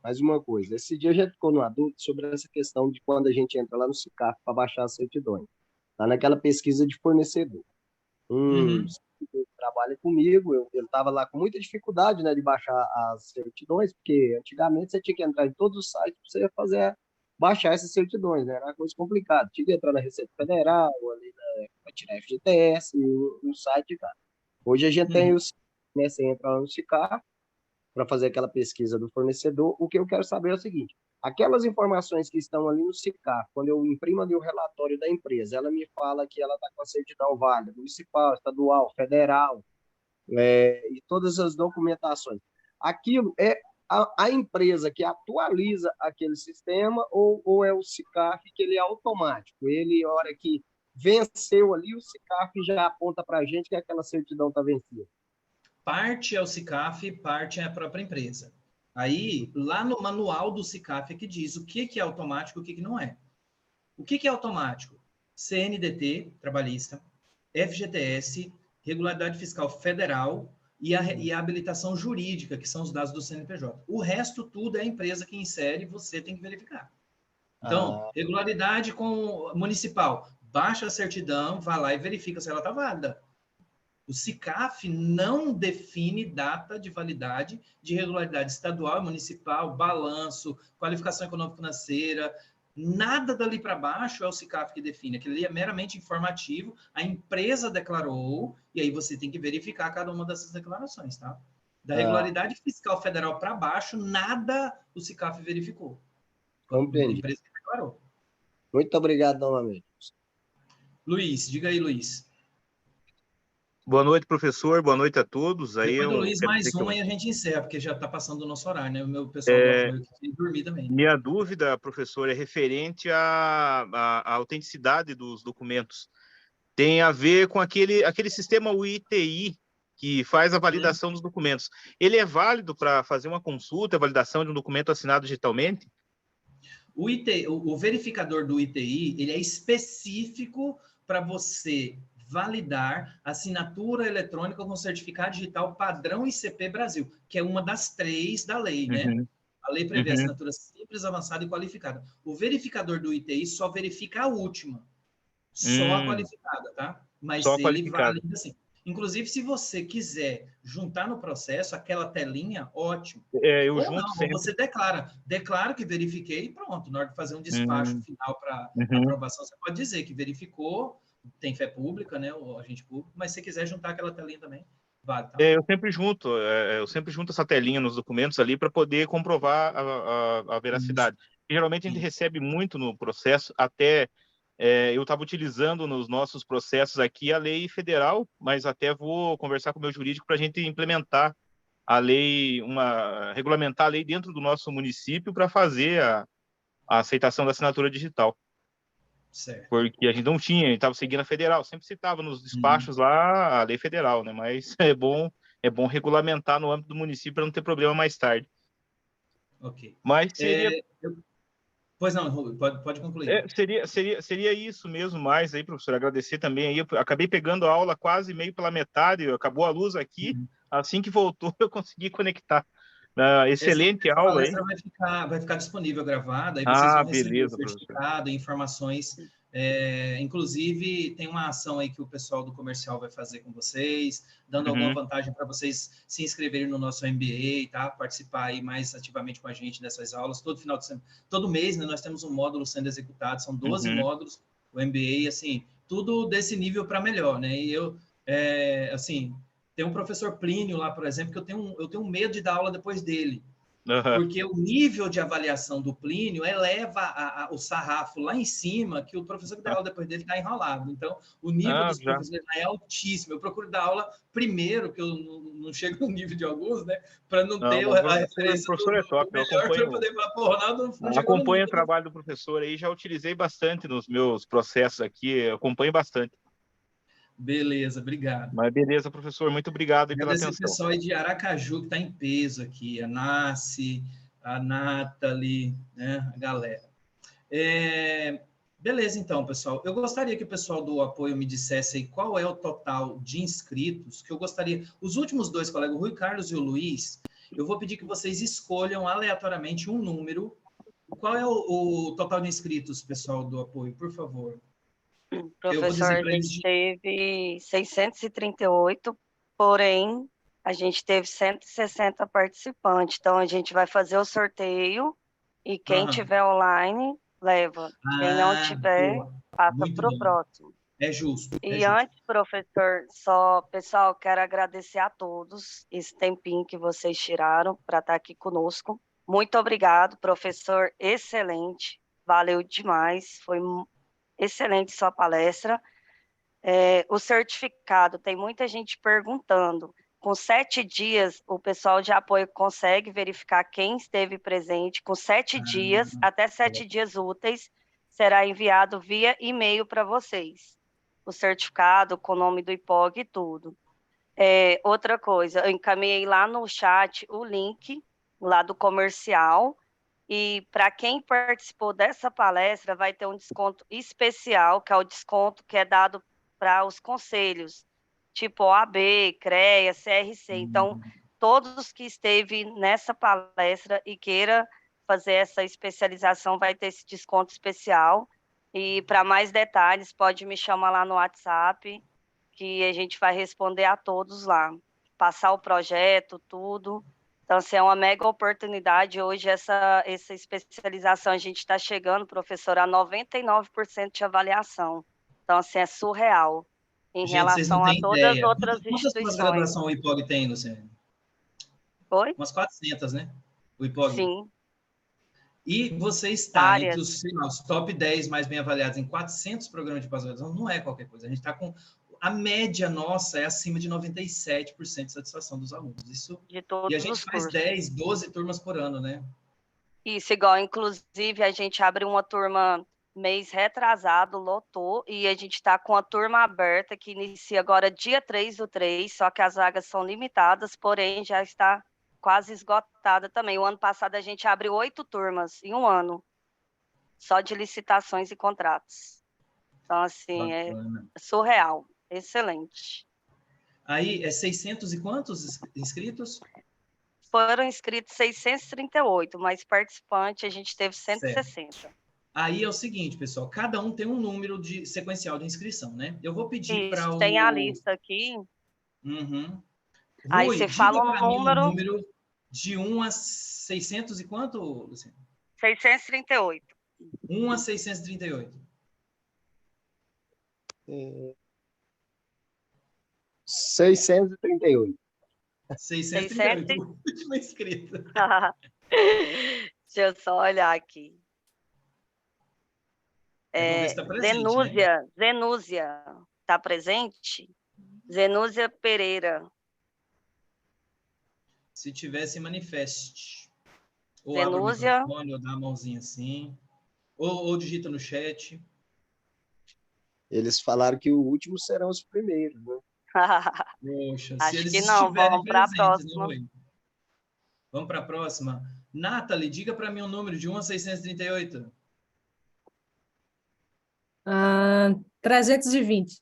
Mais uma coisa, esse dia a gente ficou numa dúvida sobre essa questão de quando a gente entra lá no SICAF para baixar as certidões. Está naquela pesquisa de fornecedor. Trabalha comigo, ele estava lá com muita dificuldade, né, de baixar as certidões, porque antigamente você tinha que entrar em todos os sites para você baixar essas certidões, né? Era uma coisa complicada. Tinha que entrar na Receita Federal, ali para tirar FGTS, no site, cara. Hoje a gente tem né, você entra lá no SICAF para fazer aquela pesquisa do fornecedor. O que eu quero saber é o seguinte: aquelas informações que estão ali no SICAF, quando eu imprimo ali o relatório da empresa, ela me fala que ela está com a certidão válida, municipal, estadual, federal, e todas as documentações. Aquilo é a empresa que atualiza aquele sistema ou é o SICAF que ele é automático? Ele, a hora que venceu ali, o SICAF já aponta para a gente que aquela certidão está vencida. Parte é o SICAF, parte é a própria empresa. Aí, lá no manual do SICAF é que diz o que é automático e o que não é. O que é automático? CNDT, trabalhista, FGTS, regularidade fiscal federal e a habilitação jurídica, que são os dados do CNPJ. O resto tudo é a empresa que insere, você tem que verificar. Então, regularidade com municipal, baixa a certidão, vai lá e verifica se ela está válida. O SICAF não define data de validade de regularidade estadual e municipal, balanço, qualificação econômico-financeira, nada dali para baixo é o SICAF que define. Aquilo ali é meramente informativo, a empresa declarou, e aí você tem que verificar cada uma dessas declarações, tá? Da regularidade fiscal federal para baixo, nada o SICAF verificou. Compreendi. A empresa que parou. Muito obrigado novamente. Luiz, diga aí, Luiz. Boa noite, professor. Boa noite a todos. Aí Depois do eu Luiz, quero mais dizer que uma e a gente encerra, porque já está passando o nosso horário, né? O meu pessoal do apoio aqui tem que dormir também. minha dúvida, professor, é referente à autenticidade dos documentos. Tem a ver com aquele sistema UITI, que faz a validação dos documentos. Ele é válido para fazer uma consulta, validação de um documento assinado digitalmente? O verificador do ITI, ele é específico para você validar assinatura eletrônica com certificado digital padrão ICP Brasil, que é uma das 3 da lei, né? A lei prevê assinatura simples, avançada e qualificada. O verificador do ITI só verifica a última, só a qualificada, tá? Mas Só ele valida assim. Inclusive, se você quiser juntar no processo aquela telinha, ótimo. Eu ou junto não, sempre. ou você declara que verifiquei e pronto. Na hora de fazer um despacho final para aprovação, você pode dizer que verificou, tem fé pública, né, o agente público, mas se você quiser juntar aquela telinha também, vale. Tá? Eu sempre junto essa telinha nos documentos ali para poder comprovar a veracidade. E, geralmente a gente recebe muito no processo, até eu estava utilizando nos nossos processos aqui a lei federal, mas até vou conversar com o meu jurídico para a gente implementar a lei, regulamentar a lei dentro do nosso município para fazer a aceitação da assinatura digital. Certo. Porque a gente não tinha, a gente estava seguindo a federal, sempre citava nos despachos lá a lei federal, né? Mas é bom regulamentar no âmbito do município para não ter problema mais tarde. Ok. Mas seria... Pois não, pode concluir. Seria isso mesmo, mais aí, professor, agradecer também aí, eu acabei pegando a aula quase meio pela metade, acabou a luz aqui, assim que voltou eu consegui conectar. Excelente essa aula, hein? palestra vai ficar disponível gravada, aí vocês vão receber beleza, o certificado, informações. Inclusive, tem uma ação aí que o pessoal do comercial vai fazer com vocês, dando alguma vantagem para vocês se inscreverem no nosso MBA, tá? Participar aí mais ativamente com a gente dessas aulas. Todo final de semana, todo mês, né, nós temos um módulo sendo executado, são 12 módulos, o MBA, assim, tudo desse nível para melhor, né? E eu, assim, tem um professor Plínio lá, por exemplo, que eu tenho medo de dar aula depois dele. Porque o nível de avaliação do Plínio eleva o sarrafo lá em cima, que o professor que dá aula depois dele está enrolado. Então, o nível dos professores é altíssimo. Eu procuro dar aula primeiro, que eu não chego no nível de alguns, né? Para não ter a referência do professor é top, eu acompanho, poder falar, porra, não acompanho o trabalho do professor aí, já utilizei bastante nos meus processos aqui, acompanho bastante. Beleza, obrigado. Mas beleza, professor, muito obrigado aí pela atenção. Esse pessoal aí de Aracaju que está em peso aqui, a Nasce, a Nathalie, né, a galera. Beleza, então, pessoal. Eu gostaria que o pessoal do apoio me dissesse aí qual é o total de inscritos, que eu gostaria... Os últimos 2 colegas, o Rui Carlos e o Luiz, eu vou pedir que vocês escolham aleatoriamente um número. Qual é o total de inscritos, pessoal do apoio, por favor? Professor, a gente teve 638, porém, a gente teve 160 participantes. Então, a gente vai fazer o sorteio e quem tiver online, leva. Quem não tiver, passa para o próximo. É justo. E antes, professor, pessoal, quero agradecer a todos esse tempinho que vocês tiraram para estar aqui conosco. Muito obrigado, professor, excelente. Valeu demais, foi excelente sua palestra. O certificado, tem muita gente perguntando. Com 7 dias, o pessoal de apoio consegue verificar quem esteve presente. Com 7 dias, até 7 dias úteis, será enviado via e-mail para vocês. O certificado com o nome do IPOG e tudo. Outra coisa, eu encaminhei lá no chat o link lá do comercial. E para quem participou dessa palestra, vai ter um desconto especial, que é o desconto que é dado para os conselhos, tipo OAB, CREA, CRC. Então, todos que esteve nessa palestra e queira fazer essa especialização, vai ter esse desconto especial. E para mais detalhes, pode me chamar lá no WhatsApp, que a gente vai responder a todos lá. Passar o projeto, tudo. Então, assim, é uma mega oportunidade. Hoje, essa especialização, a gente está chegando, professor, a 99% de avaliação. Então, assim, é surreal em relação a todas as outras instituições. Quantas pós-graduação o IPOG tem, Luciane? Oi? Umas 400, né? O IPOG. Sim. E você está entre Várias. os, sei lá, os top 10 mais bem avaliados em 400 programas de pós-graduação, não é qualquer coisa. A gente está com... A média nossa é acima de 97% de satisfação dos alunos. Isso, De todos e a gente os faz cursos. 10, 12 turmas por ano, né? Isso, igual, inclusive, a gente abre uma turma mês retrasado, lotou, e a gente está com a turma aberta, que inicia agora dia 3/3, só que as vagas são limitadas, porém já está quase esgotada também. O ano passado a gente abriu 8 turmas em um ano, só de licitações e contratos. Então, assim, é Bacana. surreal, excelente. Aí, é 600 e quantos inscritos? Foram inscritos 638, mas participante a gente teve 160. Aí é o seguinte, pessoal, cada um tem um número de sequencial de inscrição, né? Eu vou pedir para Isso, o... tem a lista aqui. Uhum. Aí Rui, você diga fala para mim o número... número de 1 a 600 e quanto, Luciano? 638. 1 a 638. 638. 638, última inscrita. Deixa eu só olhar aqui. Vamos ver se está presente, né? Zenúzia, está presente? Zenúzia Pereira. Se tivesse, manifeste. Ou Zenúzia. abre o microfone, ou dá a mãozinha assim. Ou digita no chat. Eles falaram que o último serão os primeiros, né? Poxa, se Acho eles que não, estiverem vamos para a presentes, né, próxima. Rui? Vamos para a próxima. Nathalie, diga para mim o número de 1 a 638. 320.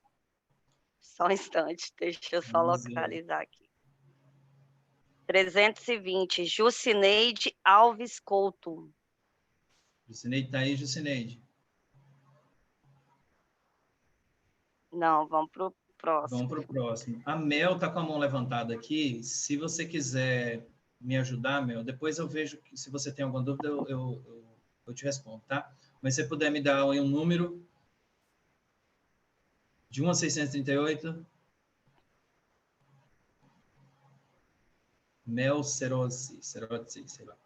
Só um instante, deixa eu só Vamos ver. localizar aqui. 320, Jucineide Alves Couto. Jucineide está aí, Jucineide. Não, vamos para o próximo. Vamos para o próximo. A Mel está com a mão levantada aqui. Se você quiser me ajudar, Mel, depois eu vejo que, se você tem alguma dúvida, eu te respondo, tá? Mas se você puder me dar aí um número de 1 a 638. Mel Cerozzi, sei lá.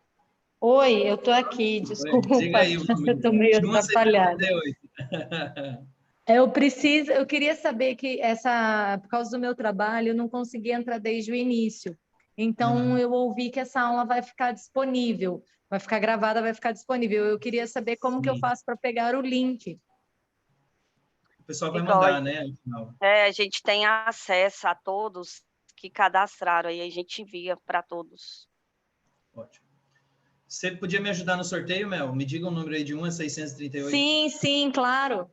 Oi, eu tô aqui, desculpa, Diga aí o número. eu tô meio De 1 a atrapalhada. 638. Eu queria saber que por causa do meu trabalho, eu não consegui entrar desde o início. Então, eu ouvi que essa aula vai ficar disponível, vai ficar gravada, vai ficar disponível. Eu queria saber como que eu faço para pegar o link. O pessoal vai Igual, mandar, né? No final. a gente tem acesso a todos que cadastraram, aí a gente envia para todos. Ótimo. Você podia me ajudar no sorteio, Mel? Me diga um número aí de 1 a 638. Sim, claro.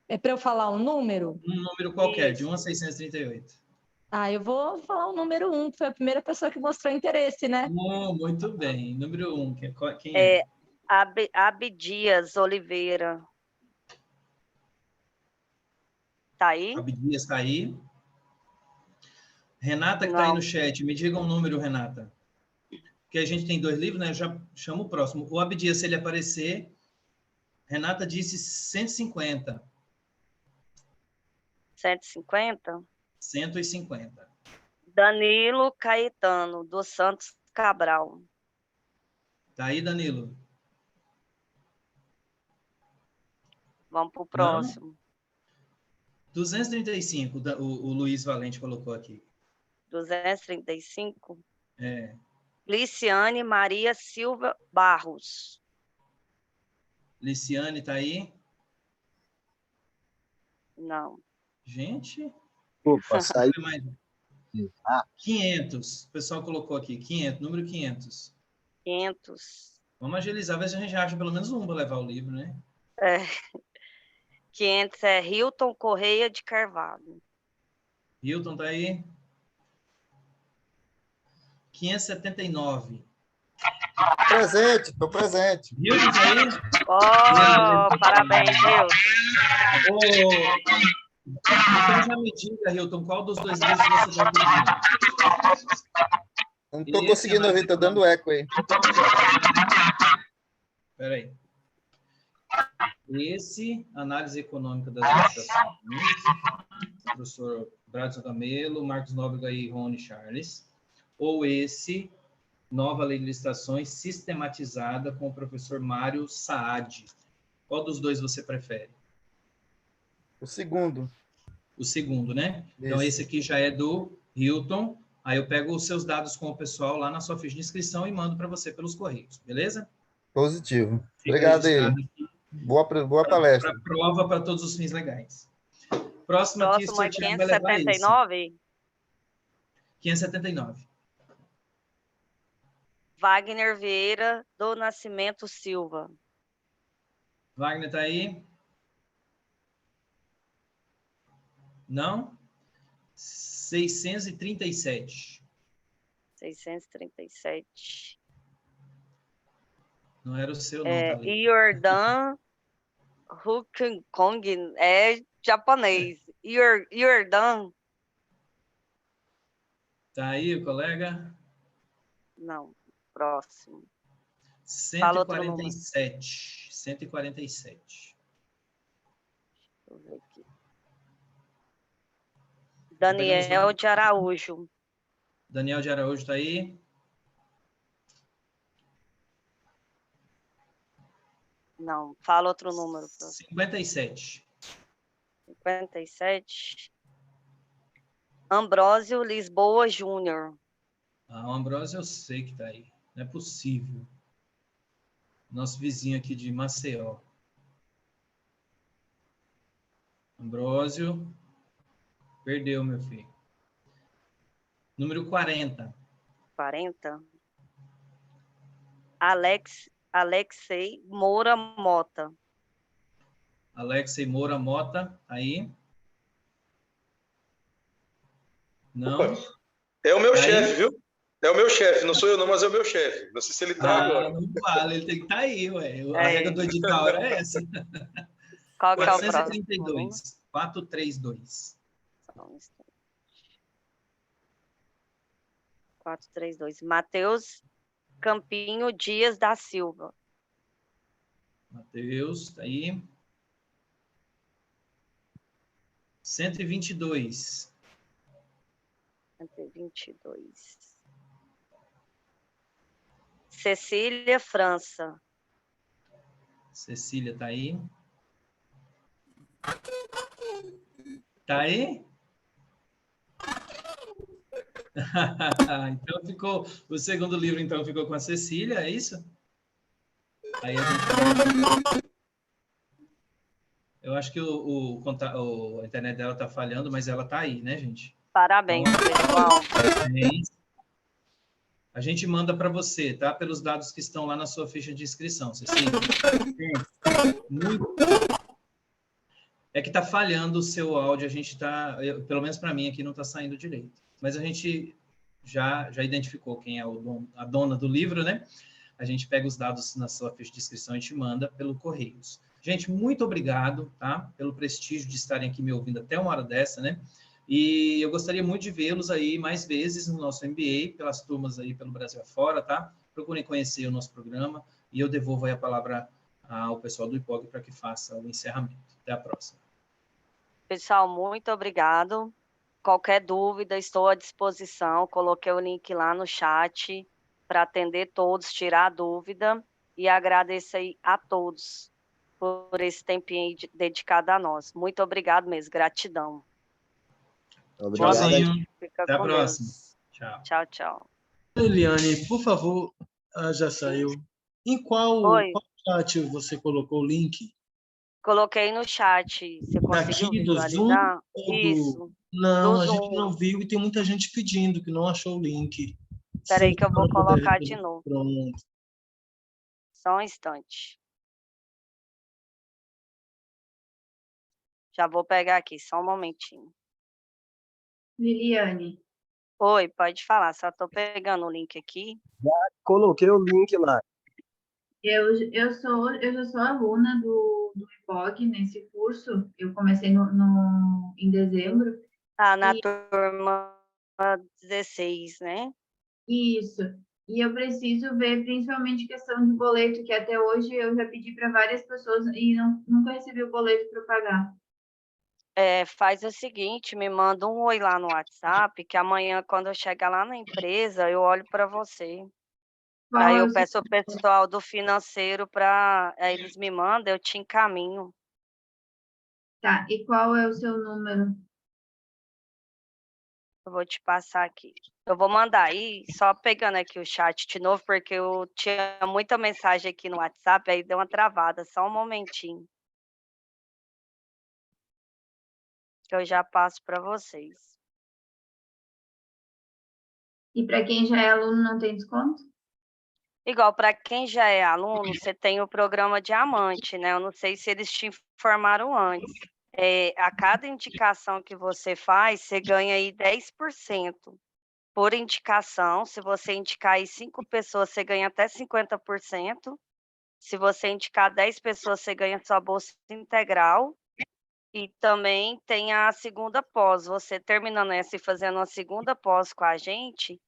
É para eu falar um número? Um número qualquer, de 1 a 638. Eu vou falar o número 1, que foi a primeira pessoa que mostrou interesse, né? Muito bem. Número 1, quem é? Abdias Oliveira. Tá aí? Abdias está aí. Renata, que está aí no chat, me diga um número, Renata. Porque a gente tem 2 livros, né? Eu já chamo o próximo. O Abdias, se ele aparecer, Renata disse 150. 150? 150. Danilo Caetano, dos Santos Cabral. Tá aí, Danilo? Vamos para o próximo. 235, o Luiz Valente colocou aqui. 235? É. Liciane Maria Silva Barros. Liciane tá aí? Não. Gente. Opa, saiu. 500. O pessoal colocou aqui. 500, número 500. 500. Vamos agilizar, ver se a gente acha pelo menos um para levar o livro, né? 500 é Hilton Correia de Carvalho. Hilton tá aí? 579. Presente, tô presente. Hilton tá aí? Parabéns, Hilton. Então já me diga, Hilton, qual dos 2 livros você vai pedir? Não tô conseguindo ouvir, tô dando eco aí. Espera aí. Esse, Análise Econômica das Licitações, professor Bradson Camelo, Marcos Nóbrega e Rony Charles. Ou esse, Nova Lei de Licitações sistematizada com o professor Mário Saad. Qual dos dois você prefere? O segundo. O segundo, né? Então, Isso. esse aqui já é do Hilton. Aí eu pego os seus dados com o pessoal lá na sua ficha de inscrição e mando para você pelos correios, beleza? Positivo. Fica Obrigado aí. registrado aqui. Boa palestra. Para prova, para todos os fins legais. Próximo aqui, Próximo é sorteado vai levar esse. 579. 579. Wagner Vieira do Nascimento Silva. Wagner tá aí? Não? 637. 637. Não era o seu, não, tá ali. Iordan Hukong, é japonês. Iordan. Tá aí o colega? Não, próximo. 147. 147. Deixa eu ver aqui. Daniel de Araújo. Daniel de Araújo tá aí? Não, fala outro número. 57. 57. Ambrósio Lisboa Júnior. Ah, o Ambrósio eu sei que tá aí. Não é possível. Nosso vizinho aqui de Maceió. Ambrósio. Perdeu, meu filho. Número 40. 40. Alexei Moura Mota. Alexei Moura Mota, aí? Não? Opa, é o meu Aí? chefe, viu? É o meu chefe, não sou eu não, mas é o meu chefe. Não sei se ele está agora. Não vale, ele tem que estar aí, ué. A regra do edital era essa. Qual que é o 432. 432. 432. Matheus Campinho Dias da Silva. Matheus, tá aí. 122. 122. Cecília França. Cecília tá aí. Tá aí? Então ficou, o segundo livro então ficou com a Cecília, é isso? Aí a gente... Eu acho que a internet dela tá falhando, mas ela tá aí, né, gente? Parabéns, então, pessoal. A gente manda para você, tá? Pelos dados que estão lá na sua ficha de inscrição, Cecília. Muito... É que tá falhando o seu áudio, a gente tá, pelo menos para mim aqui não tá saindo direito. Mas a gente já identificou quem é a dona do livro, né? A gente pega os dados na sua ficha de inscrição e te manda pelo Correios. Gente, muito obrigado, tá? Pelo prestígio de estarem aqui me ouvindo até uma hora dessa, né? E eu gostaria muito de vê-los aí mais vezes no nosso MBA, pelas turmas aí pelo Brasil afora, tá? Procurem conhecer o nosso programa e eu devolvo aí a palavra ao pessoal do IPOG para que faça o encerramento. Até a próxima. Pessoal, muito obrigado. Qualquer dúvida, estou à disposição. Coloquei o link lá no chat para atender todos, tirar a dúvida. E agradeço aí a todos por esse tempinho dedicado a nós. Muito obrigado mesmo, gratidão. Obrigado. Até a próxima. Tchau. Tchau, tchau. Eliane, por favor, já saiu. Em qual chat você colocou o link? Coloquei no chat. Você conseguiu visualizar? Isso. Não, a gente não viu e tem muita gente pedindo que não achou o link. Espera aí que eu vou colocar de novo. Pronto. Só um instante. Já vou pegar aqui, só um momentinho. Liliane. Oi, pode falar, só estou pegando o link aqui. Já coloquei o link lá. Eu já sou aluna do IPOG nesse curso. Eu comecei em dezembro. Na turma 16, né? Isso. E eu preciso ver principalmente questão de boleto, que até hoje eu já pedi para várias pessoas e nunca recebi o boleto para pagar. Faz o seguinte, me manda um oi lá no WhatsApp, que amanhã, quando eu chegar lá na empresa, eu olho para você. Aí é eu o seu... peço ao pessoal do financeiro para eles me mandam, eu te encaminho. Tá, e qual é o seu número? Eu vou te passar aqui. Eu vou mandar aí, só pegando aqui o chat de novo, porque eu tinha muita mensagem aqui no WhatsApp, aí deu uma travada, só um momentinho. Que eu já passo para vocês. E para quem já é aluno não tem desconto? Igual, para quem já é aluno, você tem o programa Diamante, né? Eu não sei se eles te informaram antes. A cada indicação que você faz, você ganha aí 10% por indicação. Se você indicar aí 5 pessoas, você ganha até 50%. Se você indicar 10 pessoas, você ganha sua bolsa integral. E também tem a segunda pós. Você terminando essa e fazendo uma segunda pós com a gente,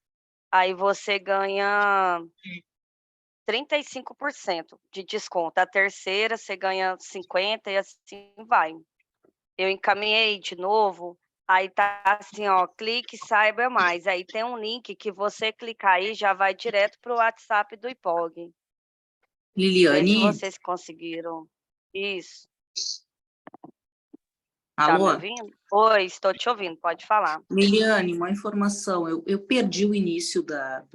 aí você ganha 35% de desconto. A terceira, você ganha 50% e assim vai. Eu encaminhei de novo, aí tá assim, ó, clique, saiba mais. Aí tem um link que você clicar aí, já vai direto para o WhatsApp do IPOG. Vê se Liliane, vocês conseguiram. Isso. Tá me alô? ouvindo? Oi, estou te ouvindo, pode falar. Liliane, uma informação. Eu perdi o início da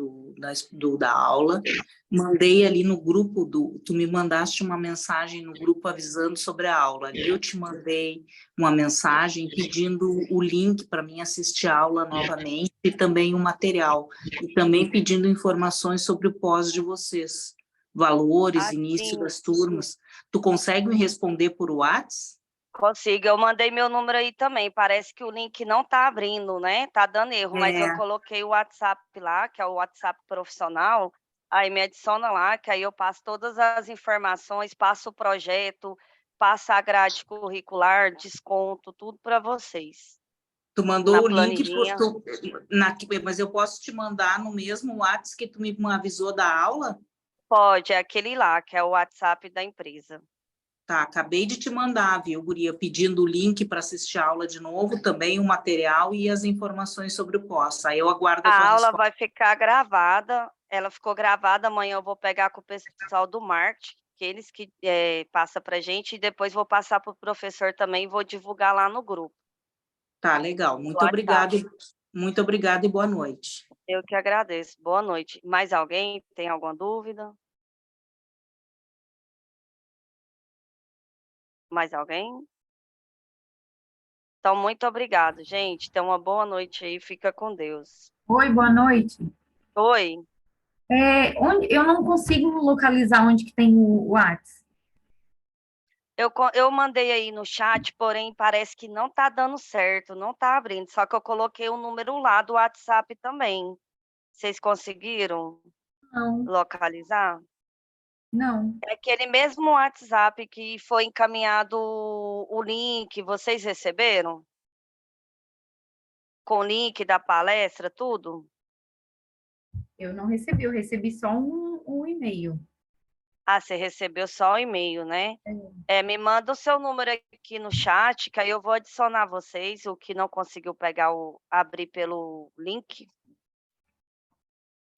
aula, mandei ali no grupo tu me mandaste uma mensagem no grupo avisando sobre a aula. Ali eu te mandei uma mensagem pedindo o link para mim assistir a aula novamente e também o material. E também pedindo informações sobre o pós de vocês. Valores, início Sim. das turmas. Tu consegue me responder por WhatsApp? Consigo, eu mandei meu número aí também. Parece que o link não tá abrindo, né? Tá dando erro, mas eu coloquei o WhatsApp lá, que é o WhatsApp profissional. Aí me adiciona lá, que aí eu passo todas as informações, passo o projeto, passo a grade curricular, desconto, tudo para vocês. Tu mandou Na o link, planilhinha. mas eu posso te mandar no mesmo WhatsApp que tu me avisou da aula? Pode, é aquele lá, que é o WhatsApp da empresa. Tá, acabei de te mandar, viu, guria, pedindo o link para assistir a aula de novo, também o material e as informações sobre o pós. Aí eu aguardo a tua A aula resposta. vai ficar gravada, ela ficou gravada, amanhã eu vou pegar com o pessoal do marketing, que eles que passa para a gente, e depois vou passar para o professor também e vou divulgar lá no grupo. Tá, legal. Muito obrigada e boa noite. Eu que agradeço. Boa noite. Mais alguém tem alguma dúvida? Mais alguém? Então, muito obrigado, gente. Tenha uma boa noite aí. Fica com Deus. Oi, boa noite. Oi. Eu não consigo localizar onde que tem o WhatsApp. Eu mandei aí no chat, porém parece que não tá dando certo, não tá abrindo. Só que eu coloquei o número lá do WhatsApp também. Vocês conseguiram localizar? Não. É aquele mesmo WhatsApp que foi encaminhado o link, vocês receberam? Com o link da palestra, tudo? Eu não recebi, eu recebi só um e-mail. Ah, você recebeu só o e-mail, né? Me manda o seu número aqui no chat, que aí eu vou adicionar vocês, o que não conseguiu abrir pelo link.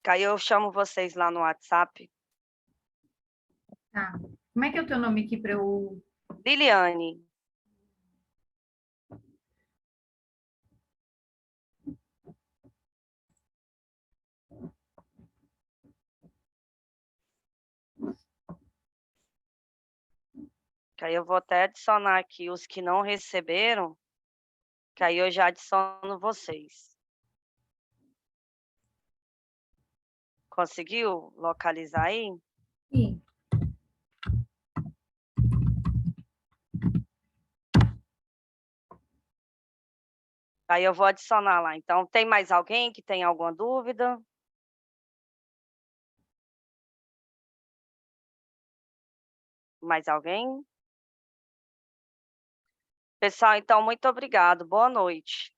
Que aí eu chamo vocês lá no WhatsApp. Tá. Como é que é o teu nome aqui para eu... Liliane. Que aí eu vou até adicionar aqui os que não receberam, que aí eu já adiciono vocês. Conseguiu localizar aí? Sim. Aí eu vou adicionar lá. Então, tem mais alguém que tem alguma dúvida? Mais alguém? Pessoal, então, muito obrigado. Boa noite.